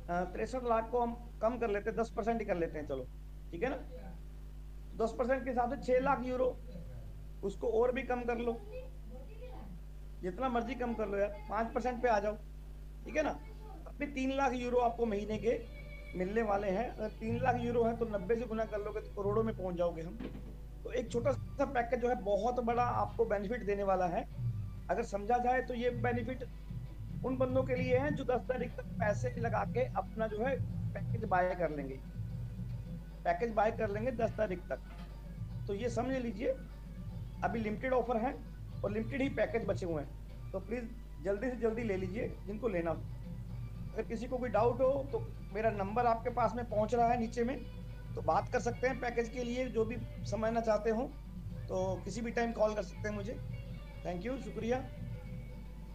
63 लाख को हम कम कर लेते हैं, 10% ही कर लेते हैं, चलो ठीक है ना। 10% के हिसाब से 6 लाख यूरो, उसको और भी कम कर लो, जितना मर्जी कम कर लो यार, 5% पे आ जाओ, ठीक है ना। अभी 3 लाख यूरो आपको महीने के मिलने वाले हैं। अगर 3 लाख यूरो है तो 90 से गुना कर लोगे तो करोड़ों में पहुंच जाओगे हम। तो एक छोटा सा पैकेज जो है बहुत बड़ा आपको बेनिफिट देने वाला है। अगर समझा जाए तो ये बेनिफिट उन बंदों के लिए है जो 10 तारीख तक पैसे लगा के अपना जो है पैकेज बाय कर लेंगे, 10 तारीख तक। तो ये समझ लीजिए अभी लिमिटेड ऑफर है और लिमिटेड ही पैकेज बचे हुए हैं, तो प्लीज जल्दी से जल्दी ले लीजिए जिनको लेना हो। अगर किसी को कोई डाउट हो तो मेरा नंबर आपके पास में पहुंच रहा है नीचे में, तो बात कर सकते हैं पैकेज के लिए। जो भी समझना चाहते हो तो किसी भी टाइम कॉल कर सकते हैं मुझे। थैंक यू, शुक्रिया।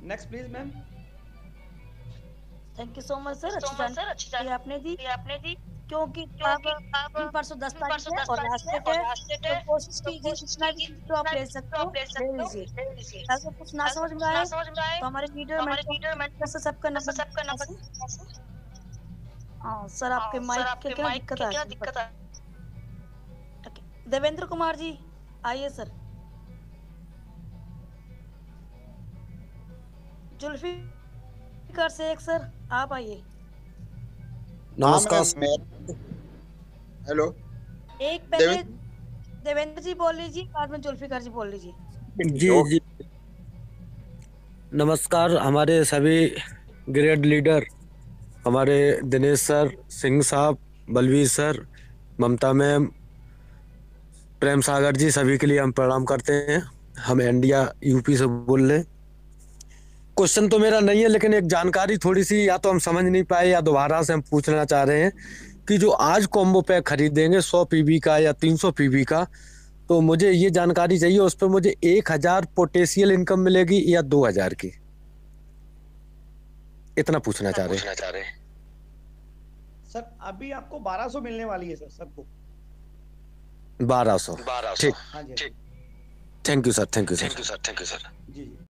Next please ma'am. Thank you so much sir, अच्छी जानकारी आपने दी। क्योंकि अब परसों 10 तारीख है और लास्ट डेट है, तो कोशिश कीजिए जितना भी तो आप ले सकते हो ले लीजिए। अगर कुछ ना समझ में आए तो हमारे लीडर से सबका नंबर। हाँ सर, आपके माइक के क्या दिक्कत है? देवेंद्र कुमार जी आइए सर। जुल्फिकार शेख सर आप आइए। नमस्कार। हेलो, एक पहले देवेंद्र जी बोल लीजिए, बाद में जुल्फिकार जी बोल लीजिए। जी नमस्कार। हमारे सभी ग्रेड लीडर, हमारे दिनेश सर, सिंह साहब, बलवीर सर, ममता मैम, प्रेम सागर जी, सभी के लिए हम प्रणाम करते हैं। हम इंडिया यूपी से बोल रहे हैं। क्वेश्चन तो मेरा नहीं है, लेकिन एक जानकारी थोड़ी सी या तो हम समझ नहीं पाए या दोबारा से हम पूछना चाह रहे हैं कि जो आज कॉम्बो पैक खरीदेंगे 100 पीबी का या 300 पीबी का, तो मुझे ये जानकारी चाहिए उस पर मुझे 1000 पोटेंशियल इनकम मिलेगी या 2000 की, इतना पूछना चाह रहे हैं सर। अभी आपको 1200 मिलने वाली है सर सबको। 1200 ठीक। हाँ जी, थैंक यू सर। जी।